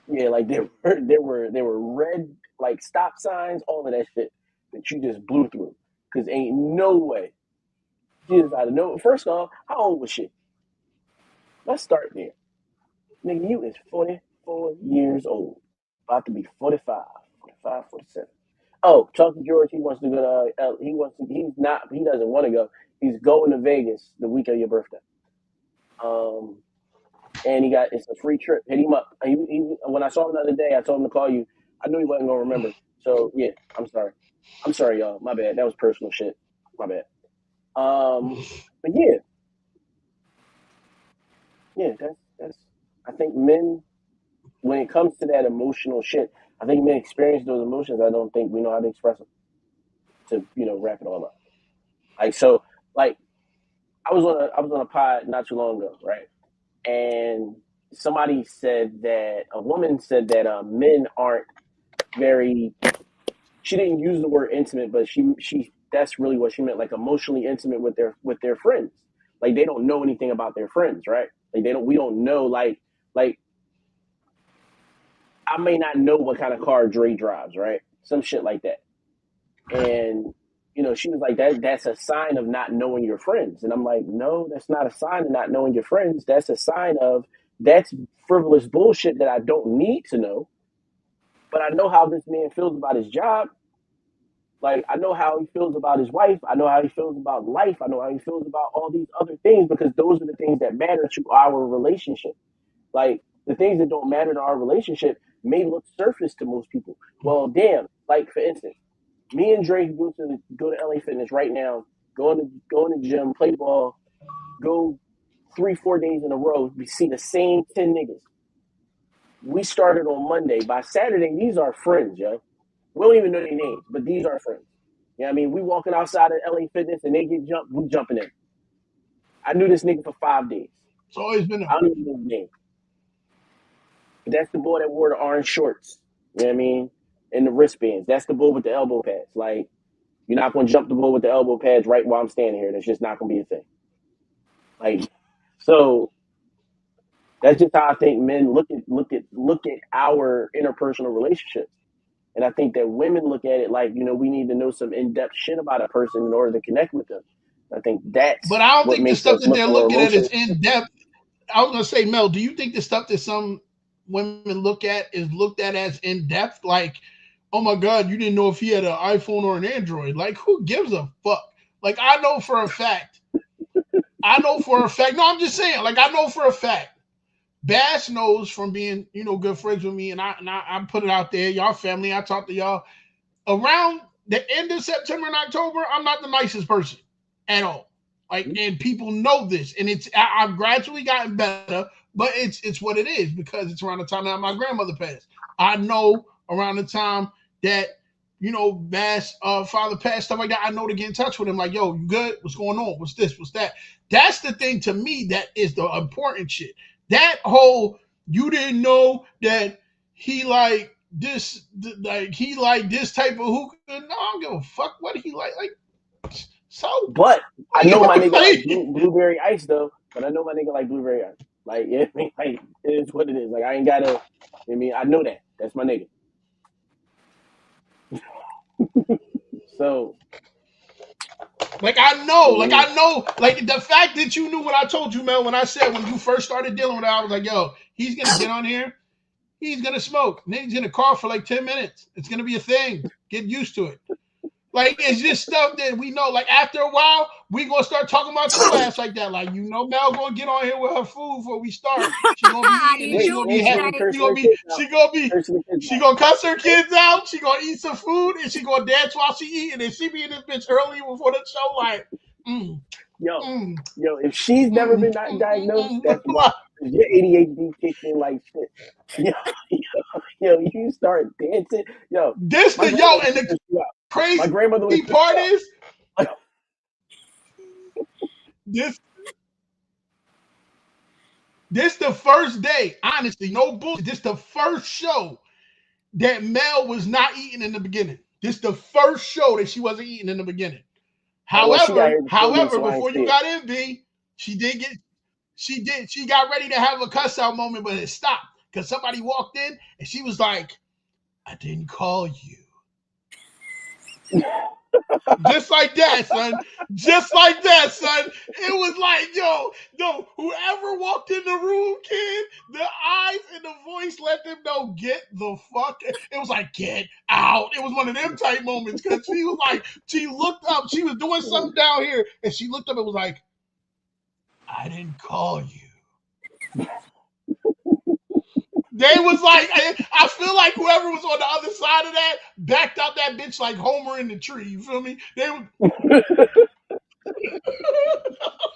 Yeah, like there were red like stop signs, all of that shit that you just blew through. Cause ain't no way. She just out of no. First off, how old was she? Let's start there. Nigga, you is 44 years old. About to be 45, 45, 47. Oh, talk to George. He wants to go to. He wants to. He's not. He doesn't want to go. He's going to Vegas the week of your birthday. Um, and he got it's a free trip. Hit him up. When I saw him the other day, I told him to call you. I knew he wasn't gonna remember. So yeah, I'm sorry. I'm sorry, y'all. My bad. That was personal shit. My bad. But yeah, yeah. That's. I think men, when it comes to that emotional shit, I think men experience those emotions. I don't think we know how to express them. To wrap it all up. Like so, like I was on a pod not too long ago, right? And somebody said that a woman said that men aren't very. She didn't use the word intimate, but she that's really what she meant, like emotionally intimate with their friends. Like they don't know anything about their friends, right? Like they don't we don't know like I may not know what kind of car Dre drives, right? Some shit like that. And she was like that's a sign of not knowing your friends. And I'm like, no, that's not a sign of not knowing your friends. That's a sign of that's frivolous bullshit that I don't need to know. But I know how this man feels about his job. Like I know how he feels about his wife. I know how he feels about life. I know how he feels about all these other things because those are the things that matter to our relationship. Like the things that don't matter to our relationship may look surface to most people. Well, damn. Like for instance, me and Drake go to LA Fitness right now. Go in the gym, play ball, go 3-4 days in a row. We see the same 10 niggas. We started on Monday. By Saturday, these are friends, yo. We don't even know their names, but these are friends. You know what I mean? We walking outside of LA Fitness and they get jumped, we jumping in. I knew this nigga for 5 days. It's always been I don't even know his name. But that's the boy that wore the orange shorts. You know what I mean? And the wristbands. That's the bull with the elbow pads. Like, you're not going to jump the bull with the elbow pads right while I'm standing here. That's just not going to be a thing. Like, so that's just how I think men look at our interpersonal relationships. And I think that women look at it like, we need to know some in-depth shit about a person in order to connect with them. I think that's But I don't what think the makes stuff us that look they're more looking at is emotional. in depth. I was gonna say, Mel, do you think the stuff that some women look at is looked at as in depth? Like, oh my God, you didn't know if he had an iPhone or an Android. Like, who gives a fuck? Like, I know for a fact. No, I'm just saying. Like, I know for a fact. Bass knows from being, good friends with me, and I put it out there. Y'all family. I talk to y'all around the end of September and October. I'm not the nicest person at all. Like, and people know this, and I've gradually gotten better, but it's what it is because it's around the time that my grandmother passed. I know around the time that Bass father passed, stuff like that. I know to get in touch with him, like, yo, you good? What's going on? What's this? What's that? That's the thing to me that is the important shit. That whole you didn't know that he like this, like he like this type of hookah. No, I don't give a fuck what he like. Like, so But I know my nigga like like, blueberry ice though. But I know my nigga like blueberry ice. Like, yeah, I mean, like it is what it is. Like I ain't gotta. I know that. That's my nigga. So like I know, like the fact that you knew what I told you, man. When I said when you first started dealing with it, I was like, yo, he's gonna get on here, he's gonna smoke, and then he's gonna cough for like 10 minutes. It's gonna be a thing. Get used to it. Like it's just stuff that we know. Like after a while, we gonna start talking about your ass like that. Like Mel gonna get on here with her food before we start. She gonna be eating and wait, she gonna be and she happy. gonna be She cursing gonna her be kids out. she gonna be Cursing the kids she out. gonna cuss her kids out. She gonna eat some food and she gonna dance while she eating. And she be in this bitch early before the show. Like, Yo, mm, if she's never been diagnosed, that's why. Your ADHD kicked in like shit. You start dancing. Yo, this my the grandmother and would the stress you out. My crazy grandmother would stress part you out. is this. This the first day, honestly, no bullshit. This the first show that Mel was not eating in the beginning. This the first show that she wasn't eating in the beginning. Oh well, she got However, here before me, so I ain't before see you it. got in, B, she got ready to have a cuss out moment, but it stopped because somebody walked in and she was like, I didn't call you. Just like that, son. Just like that, son. It was like, yo, whoever walked in the room, kid, the eyes and the voice let them know, get the fuck. It was like, get out. It was one of them type moments because she was like, she looked up, she was doing something down here, and she looked up and was like, I didn't call you. They was like, I feel like whoever was on the other side of that backed out that bitch like Homer in the tree. You feel me? They were.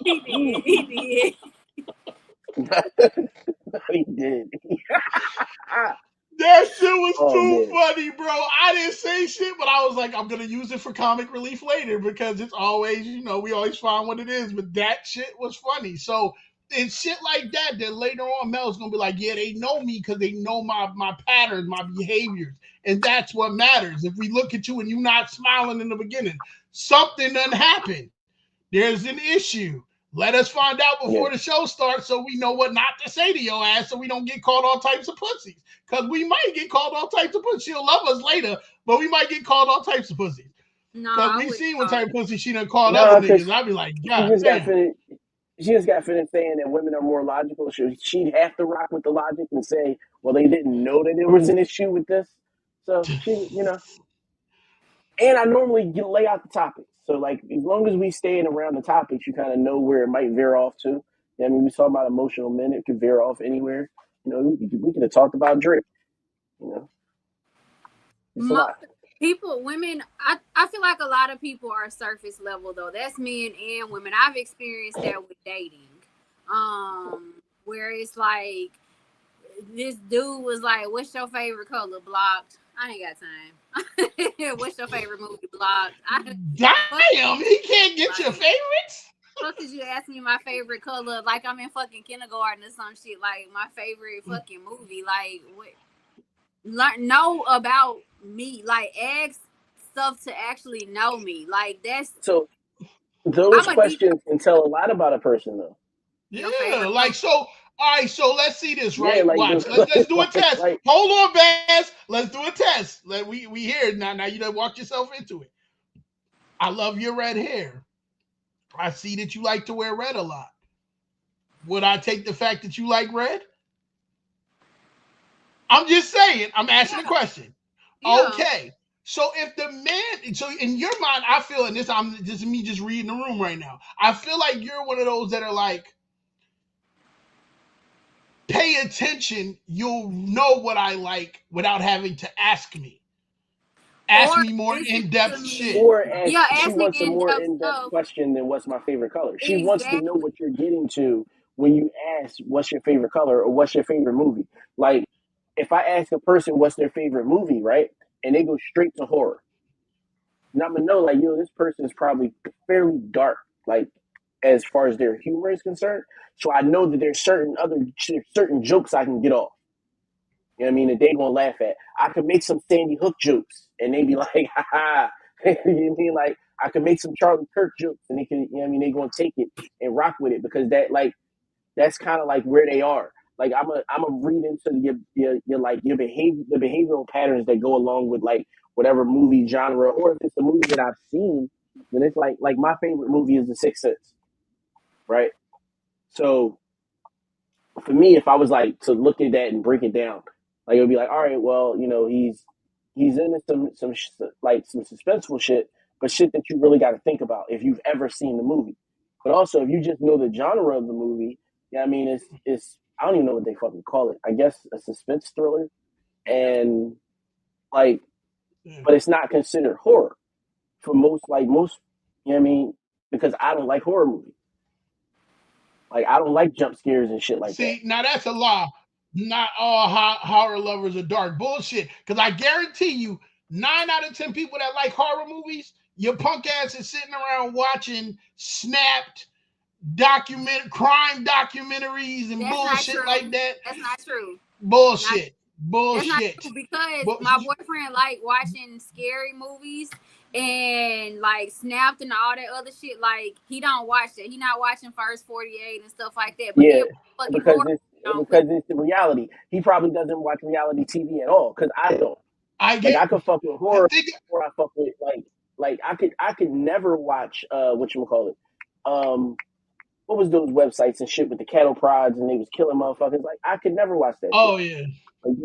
He did. He did. That shit was Oh too man. funny, bro. I didn't say shit, but I was like, I'm gonna use it for comic relief later because it's always, we always find what it is. But that shit was funny. So and shit like that, then later on Mel's gonna be like, yeah, they know me because they know my patterns, my behaviors. And that's what matters. If we look at you and you're not smiling in the beginning, something done happened. There's an issue. Let us find out Yeah. before the show starts so we know what not to say to your ass so we don't get called all types of pussies. Because we might get called all types of pussies. She'll love us later, but we might get called all types of pussies. No, Because I we wouldn't seen what call type it. of pussy she done called No, other because niggas. I'd be like, she God just got damn. finished. She just got finished saying that women are more logical. She'd have to rock with the logic and say, well, they didn't know that there was an issue with this. So and I normally lay out the topics. So like, as long as we stay in around the topics, you kind of know where it might veer off to. I mean, we talk about emotional men; it could veer off anywhere. We could have talked about Drake. It's a lot. Women, I feel like a lot of people are surface level though. That's men and women. I've experienced that with dating. Where it's like this dude was like, what's your favorite color? Blocked. I ain't got time. What's your favorite movie? Blocked. Damn, he can't get your favorites? Fuck did you ask me my favorite color? Like I'm in fucking kindergarten or some shit. Like my favorite fucking movie. Like what? Know about me. Like ask stuff to actually know me. Like that's So those questions can tell a lot about a person, though. Yeah, like so. All right, so let's see this, right? Yeah, like Watch. Let's do a test. like, Hold on, Bass. Let's do a test. We here it now. Now you done walk yourself into it. I love your red hair. I see that you like to wear red a lot. Would I take the fact that you like red? I'm just saying. I'm asking a question. Yeah. Okay. So if the man, so in your mind, I feel, and this is me just reading the room right now. I feel like you're one of those that are like, pay attention, you'll know what I like without having to ask me. Ask me more in-depth shit. Or she wants a more in-depth question than what's my favorite color. She wants to know what you're getting to when you ask what's your favorite color or what's your favorite movie. Like, if I ask a person what's their favorite movie, right, and they go straight to horror, and I'm gonna know, like, this person is probably fairly dark, like, as far as their humor is concerned. So I know that there's certain jokes I can get off. You know what I mean? That they gonna laugh at. I could make some Sandy Hook jokes, and they be like, ha ha. You know what I mean? Like, I could make some Charlie Kirk jokes, and they can, they gonna take it and rock with it because that's kind of like where they are. Like, I'm a read into your behavior, the behavioral patterns that go along with like whatever movie genre, or if it's a movie that I've seen, then it's like my favorite movie is The Sixth Sense, right? So for me, if I was like to look at that and break it down, like it would be like, all right, well, he's into some suspenseful shit, but shit that you really got to think about if you've ever seen the movie. But also, if you just know the genre of the movie, it's I don't even know what they fucking call it. I guess a suspense thriller, and like, but it's not considered horror for most. Because I don't like horror movies. Like, I don't like jump scares and shit like that. See, now that's a lie. Not all horror lovers are dark. Bullshit. Because I guarantee you, 9 out of 10 people that like horror movies, your punk ass is sitting around watching Snapped, crime documentaries and bullshit like that. That's not true. Bullshit. Because my boyfriend like watching scary movies and like Snapped and all that other shit. Like, he don't watch that. He not watching First 48 and stuff like that. But yeah, because it's the reality. He probably doesn't watch reality TV at all. Because I don't. I could fuck with horror, or I fuck with like I could never watch whatchamacallit. What was those websites and shit with the cattle prods and they was killing motherfuckers? Like, I could never watch that. Oh shit. Yeah. Like,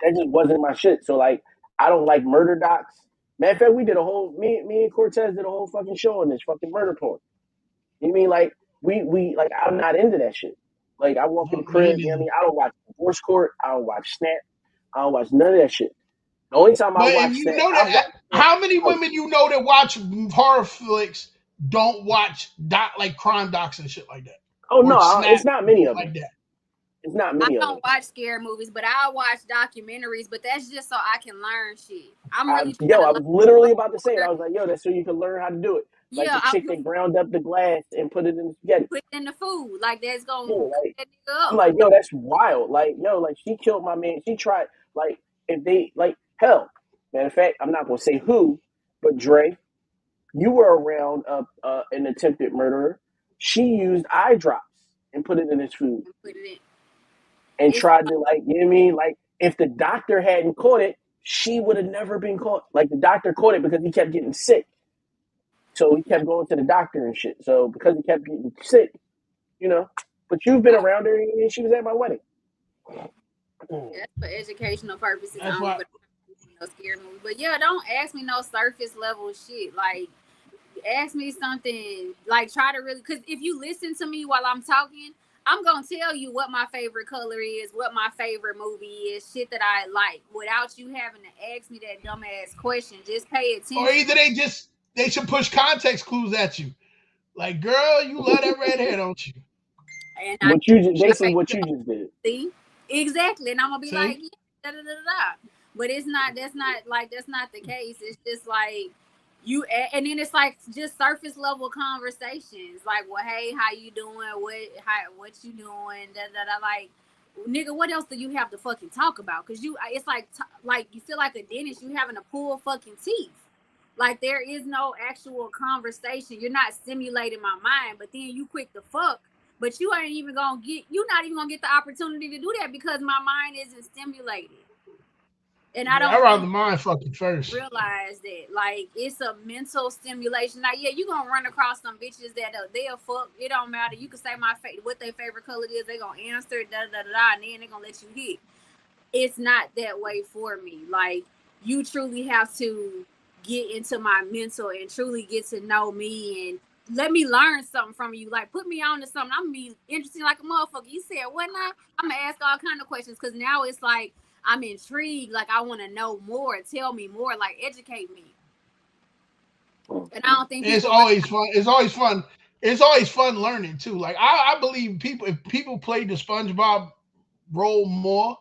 that just wasn't my shit. So like, I don't like murder docs. Matter of fact, we did me and Cortez did a whole fucking show on this fucking murder porn. You know what I mean? Like, we like, I'm not into that shit. Like, I walk in the crib, you know what I mean? I don't watch Divorce Court, I don't watch Snap, I don't watch none of that shit. The only time I watch Snap, how many women you know that watch horror flicks don't watch like crime docs and shit like that? Oh no, it's not many of them. Like that. It's not I many of them. don't watch scary movies, but I watch documentaries. But that's just so I can learn shit. I'm really trying I to was learn literally about to say it. I more. was like, yo, that's so you can learn how to do it. Like Yeah, the chick that ground up the glass and put it in the spaghetti. put it in the food. Like that's gonna Yeah, cook like that nigga I'm up. like, yo, that's wild. Like, yo, like she killed my man. She tried, like, if they, like, hell. Matter of fact, I'm not gonna say who, but Dre, you were around an attempted murderer. She used eye drops and put it in his food And put it in. and It's tried to, like, you know what I mean? Like, if the doctor hadn't caught it, she would have never been caught. Like, the doctor caught it because he kept getting sick. So he kept going to the doctor and shit. So because he kept getting sick, you know. But you've been around her and she was at my wedding. that's for educational purposes That's only, why. but no scary movie. But yeah, don't ask me no surface level shit. Like ask me something like try to really, because if you listen to me while I'm talking, I'm gonna tell you what my favorite color is, what my favorite movie is, shit that I like, without you having to ask me that dumbass question. Just pay Or attention. either they should push context clues at you. Like, girl, you love that red hair, don't you? And I What you just, my basically what favorite you just did. see exactly, and I'm gonna be like, See? yeah, da da da da. But it's not. That's not the case. It's just like you, and then it's like just surface level conversations. Like, well, hey, how you doing? What you doing? Da da da. Like, nigga, what else do you have to fucking talk about? Cause it's like you feel like a dentist. You having to pull fucking teeth. Like there is no actual conversation. You're not stimulating my mind, but then you quick to fuck. But you're not even gonna get the opportunity to do that because my mind isn't stimulated. And I Yeah, I'd don't rather think mine fucking first. realize that. Like it's a mental stimulation. Like, yeah, you gonna run across some bitches that they'll fuck. It don't matter. You can say what their favorite color is, they gonna answer, da da da da, and then they're gonna let you hit. It's not that way for me. Like you truly have to get into my mental and truly get to know me and let me learn something from you. Like put me on to something. I'm gonna be interesting like a motherfucker. You said what now? I'm gonna ask all kind of questions because now it's like I'm intrigued. Like I want to know more. Tell me more. Like educate me. And I don't think It's people really. always fun. It's always fun. It's always fun learning too. Like I believe if people played the SpongeBob role more,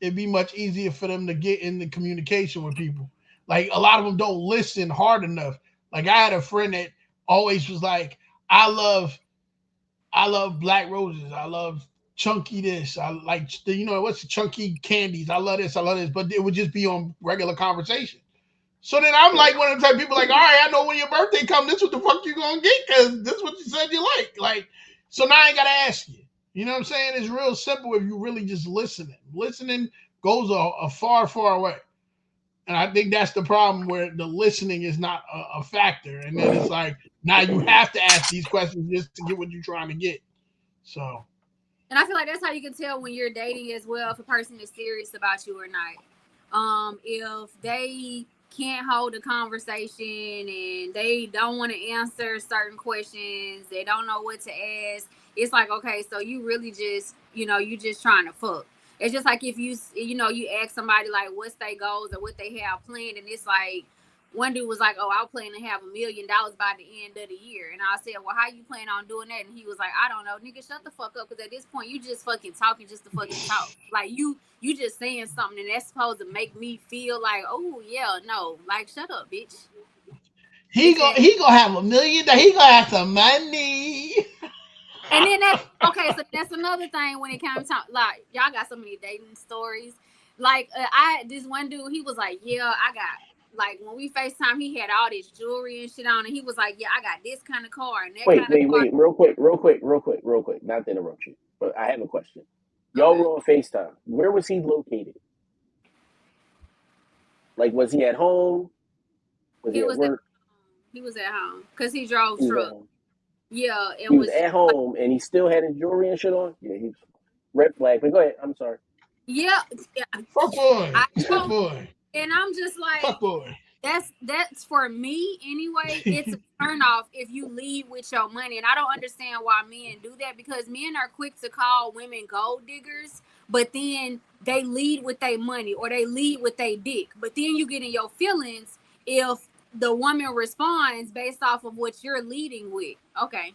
it'd be much easier for them to get into communication with people. Like a lot of them don't listen hard enough. Like I had a friend that always was like, I love black roses. I love chunky this. I like what's the chunky candies. I love this. I love this. But it would just be on regular conversation. So then I'm like one of the type of people like, all right, I know when your birthday comes, this what the fuck you gonna get because this is what you said you like. Like, so now I ain't gotta ask you. You know what I'm saying? It's real simple if you really just listening. Listening goes a far, far way. And I think that's the problem where the listening is not a factor. And then it's like, now you have to ask these questions just to get what you're trying to get. So. And I feel like that's how you can tell when you're dating as well if a person is serious about you or not. If they can't hold a conversation and they don't want to answer certain questions, they don't know what to ask. It's like, okay, so you really just, you just trying to fuck. It's just like if you ask somebody like what's their goals or what they have planned, and it's like one dude was like, "Oh, I plan to have $1 million by the end of the year," and I said, "Well, how you plan on doing that?" And he was like, "I don't know, nigga, shut the fuck up, because at this point you just fucking talking just to fucking talk. Like you just saying something, and that's supposed to make me feel like, oh yeah, no, like shut up, bitch." He gonna have $1 million. He gonna have some money. And then so that's another thing when it comes to like y'all got so many dating stories. Like this one dude, he was like, yeah, I got like when we FaceTime, he had all this jewelry and shit on, and he was like, yeah, I got this kind of car and that kind of car. Real quick. Not to interrupt you, but I have a question. Y'all were on FaceTime. Where was he located? Like, was he at home? Was he at work? He was at home because he drove truck. Yeah, it he was at home and he still had his jewelry and shit on. Yeah, he was red flag. But go ahead. I'm sorry. Yeah. Fuck boy. Fuck boy. And I'm just like, fuck boy. That's for me anyway. It's a turn off if you lead with your money, and I don't understand why men do that, because men are quick to call women gold diggers, but then they lead with their money or they lead with their dick. But then you get in your feelings if the woman responds based off of what you're leading with. Okay.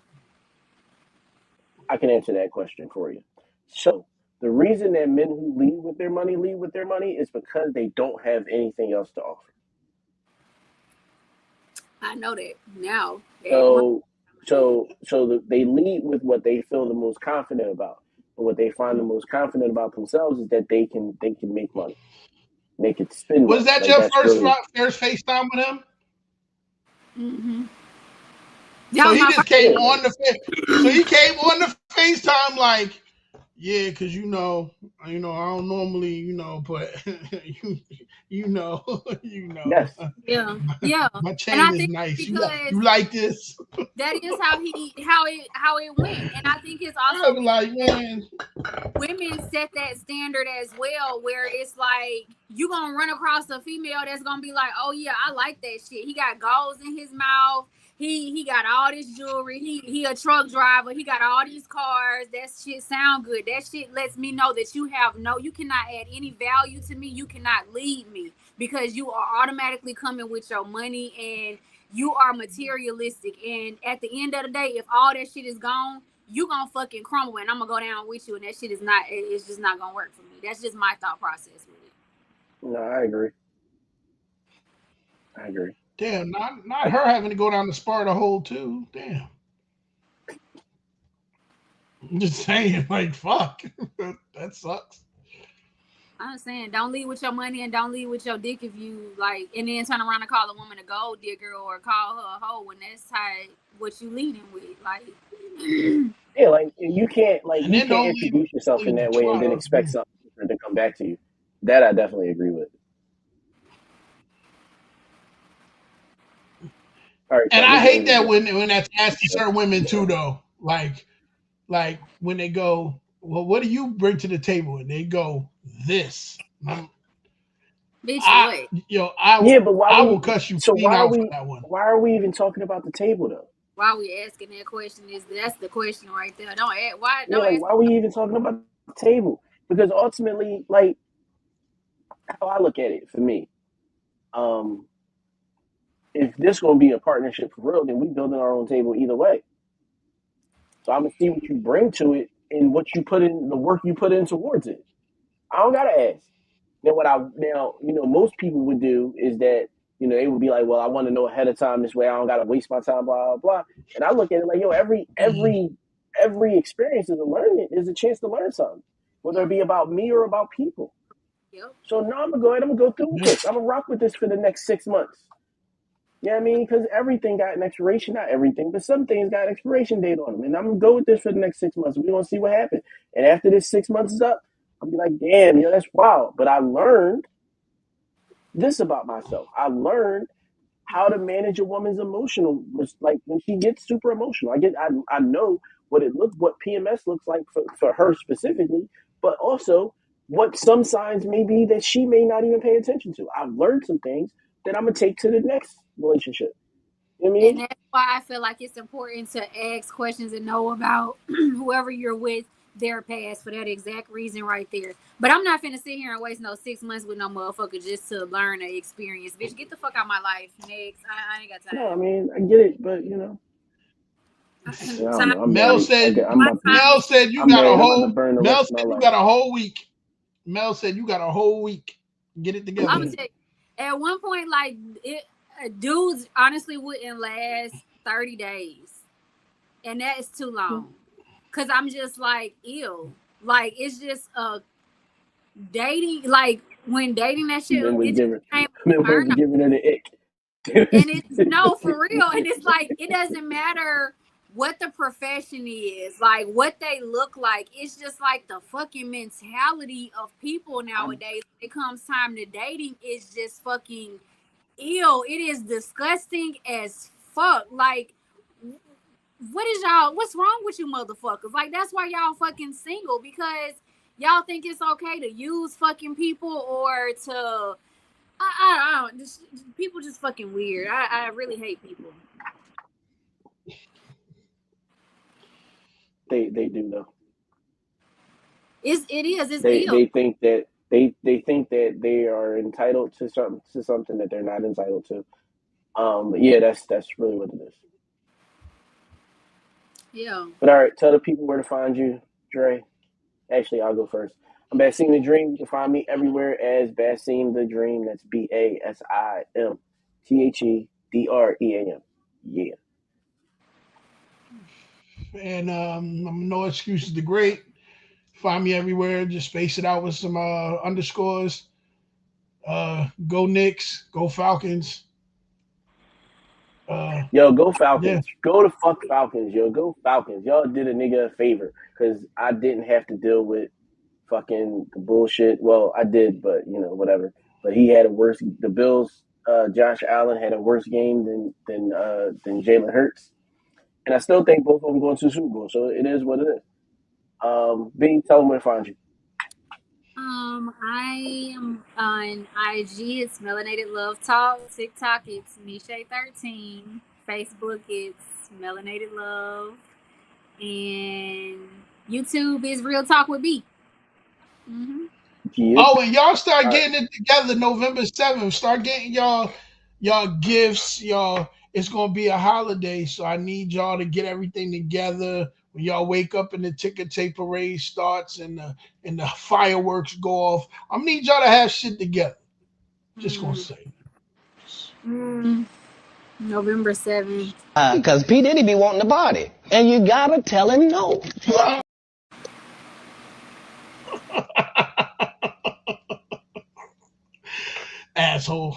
I can answer that question for you. So The reason that men who leave with their money is because they don't have anything else to offer. I know that now. They lead with what they feel the most confident about, and what they find the most confident about themselves is that they can make money, they can spend Was money. that Like your that's really first FaceTime with him? Mm-hmm. So he just came yeah. on the FaceTime like, yeah, because I don't normally, but you know, Yes. Yeah. my And chain I is think nice. because You like this? that is how it went. And I think it's I also was like, man, women set that standard as well, where it's like you gonna run across a female that's gonna be like, oh yeah, I like that shit. He got goals in his mouth. He got all this jewelry. He a truck driver. He got all these cars. That shit sound good. That shit lets me know that you cannot add any value to me. You cannot lead me because you are automatically coming with your money and you are materialistic. And at the end of the day, if all that shit is gone, you gonna fucking crumble and I'm gonna go down with you, and that shit is not, it's just not gonna work for me. That's just my thought process with it. No, I agree. damn, not her having to go down the Sparta hole too. Damn. I'm just saying, like, fuck. That sucks. I'm saying, don't lead with your money and don't lead with your dick if you like, and then turn around and call a woman a gold digger or call her a hoe when that's what you leading with. Like, Yeah, like you can't And then don't introduce yourself in leave the that way and then trials. expect something different to come back to you. That I definitely agree with. All right, And so I we hate getting that this. when that's asked to certain women too, though. Like when they go, well, what do you bring to the table? And they go, this. bitch, I, what? Yeah, but I will cuss you clean out for that one. why are we even talking about the table though? Why we asking that question that's the question right there. Don't ask why. Yeah, Don't like ask. why are we even talking about the table? Because ultimately, like how I look at it for me, um, if this gonna be a partnership for real, then we building our own table either way. So I'm gonna see what you bring to it and what you put in, the work you put in towards it. I don't gotta ask. Most people would do is that, they would be like, well, I want to know ahead of time, this way I don't gotta waste my time, blah blah blah. And I look at it like, every experience is a learning, is a chance to learn something, whether it be about me or about people. Yep. So now I'm gonna go through with this. I'm gonna rock with this for the next 6 months. Yeah, I mean, because everything got an expiration, not everything, but some things got an expiration date on them. And I'm gonna go with this for the next 6 months. We're gonna see what happens. And after this 6 months is up, I'll be like, damn, that's wild. But I learned this about myself. I learned how to manage a woman's emotional, like when she gets super emotional. I know what PMS looks like for her specifically, but also what some signs may be that she may not even pay attention to. I've learned some things that I'm gonna take to the next relationship. You know what I And mean? that's why I feel like it's important to ask questions and know about whoever you're with, their past, for that exact reason right there. But I'm not finna sit here and waste no 6 months with no motherfucker just to learn an experience. Bitch, get the fuck out of my life. Next. I ain't got No, I time. mean I get it, but I don't Time. know. I'm Mel married. said My time Mel is said you I'm got a married. I'm about to whole burn the Mel rest of my said you life. got a whole week. Mel said you got a whole week. Get it together. I'm gonna tell you, at one point, like dudes honestly wouldn't last 30 days. And that is too long. Cause I'm just like, ew. Like it's just dating, like when dating that shit, Men was it just giving became men a turn was on. giving her the ick. And it's no, for real. And it's like it doesn't matter what the profession is, like what they look like. It's just like the fucking mentality of people nowadays. When it comes time to dating, it's just fucking ill. It is disgusting as fuck. Like what's wrong with you motherfuckers? Like that's why y'all fucking single, because y'all think it's okay to use fucking people or to I don't people just fucking weird. I really hate people. They do though. It's They ill. they think that they think that they are entitled to something that they're not entitled to. But yeah, that's really what it is. Yeah. But all right, tell the people where to find you, Dre. Actually, I'll go first. I'm Basim the Dream. You can find me everywhere as Basim the Dream. That's BASIMTHEDREAM. Yeah. And I'm No Excuses the Great. Find me everywhere. Just space it out with some underscores. Go Knicks. Go Falcons. Yo, go Yeah. Falcons. Go to fuck Falcons, yo. Go Falcons. Y'all did a nigga a favor because I didn't have to deal with fucking the bullshit. Well, I did, but whatever. But he had a worse. The Bills. Josh Allen had a worse game than Jalen Hurts, and I still think both of them going to the Super Bowl. So it is what it is. B, tell them where to find you. I am on IG. It's Melanated Love Talk. TikTok, it's Misha13. Facebook, it's Melanated Love, and YouTube is Real Talk with B. Yeah. Oh, and y'all start All right. getting it together November 7th. Start getting y'all gifts. It's gonna be a holiday, so I need y'all to get everything together when y'all wake up and the ticker tape parade starts and the fireworks go off. I need y'all to have shit together. Just gonna say. November 7th. Because P. Diddy be wanting the body. And you gotta tell him no. Asshole.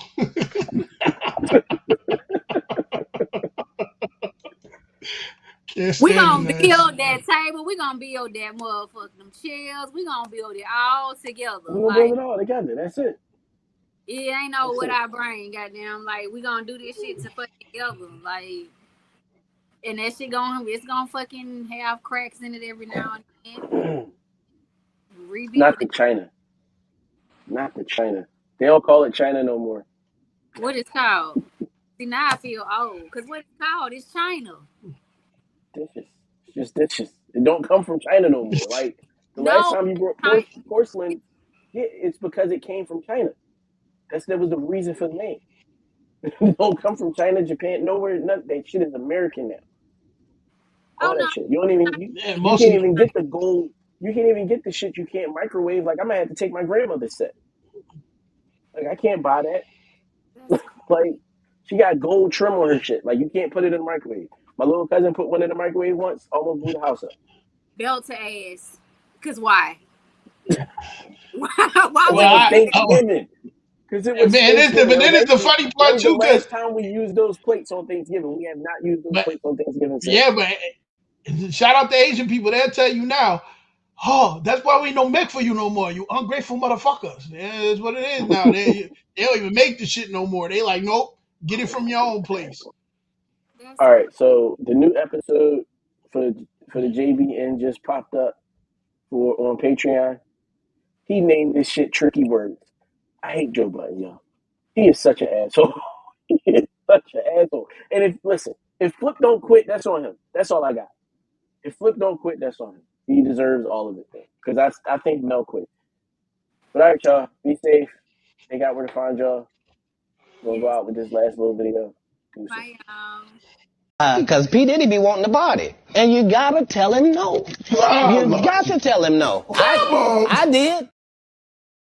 We gonna build that table. We gonna build that motherfucking chairs. We gonna build it all together. We gonna build it all together. That's it. It ain't know what I bring, goddamn. Like, we gonna do this shit to fucking together. Like, and that shit it's gonna fucking have cracks in it every now and then. Rebuild Not the China. Not the China. They don't call it China no more. What it's called? See, now I feel old. Because what it's called is China. Dishes. It's just dishes. It don't come from China no more. Like, the last time you brought porcelain, it's because it came from China. That was the reason for the name. It don't come from China, Japan, nowhere. None. That shit is American now. All that shit. You don't even. You can't even get the gold. You can't even get the shit you can't microwave. Like, I'm gonna have to take my grandmother's set. Like, I can't buy that. Like, she got gold trim on her shit. Like, you can't put it in the microwave. My little cousin put one in the microwave once, almost blew the house up. Belt to ass. Because why? Why was it Thanksgiving? Because it was Thanksgiving. But then it's the funny part too. The last time we used those plates on Thanksgiving, we have not used those plates on Thanksgiving since. Yeah, but shout out to Asian people. They'll tell you now, oh, that's why we ain't no make for you no more. You ungrateful motherfuckers. Yeah, that's what it is now. They don't even make the shit no more. They like, nope, get it from your own place. All right, so the new episode for the JBN just popped up on Patreon. He named this shit Tricky Words. I hate Joe Budden, yo. He is such an asshole. He is such an asshole. And if Flip don't quit, that's on him. That's all I got. If Flip don't quit, that's on him. He deserves all of it. Because I think Mel quit. But all right, y'all. Be safe. They got where to find y'all. We'll go out with this last little video. Bye, Because P. Diddy be wanting the body. And you gotta tell him no. You got to tell him no. I did.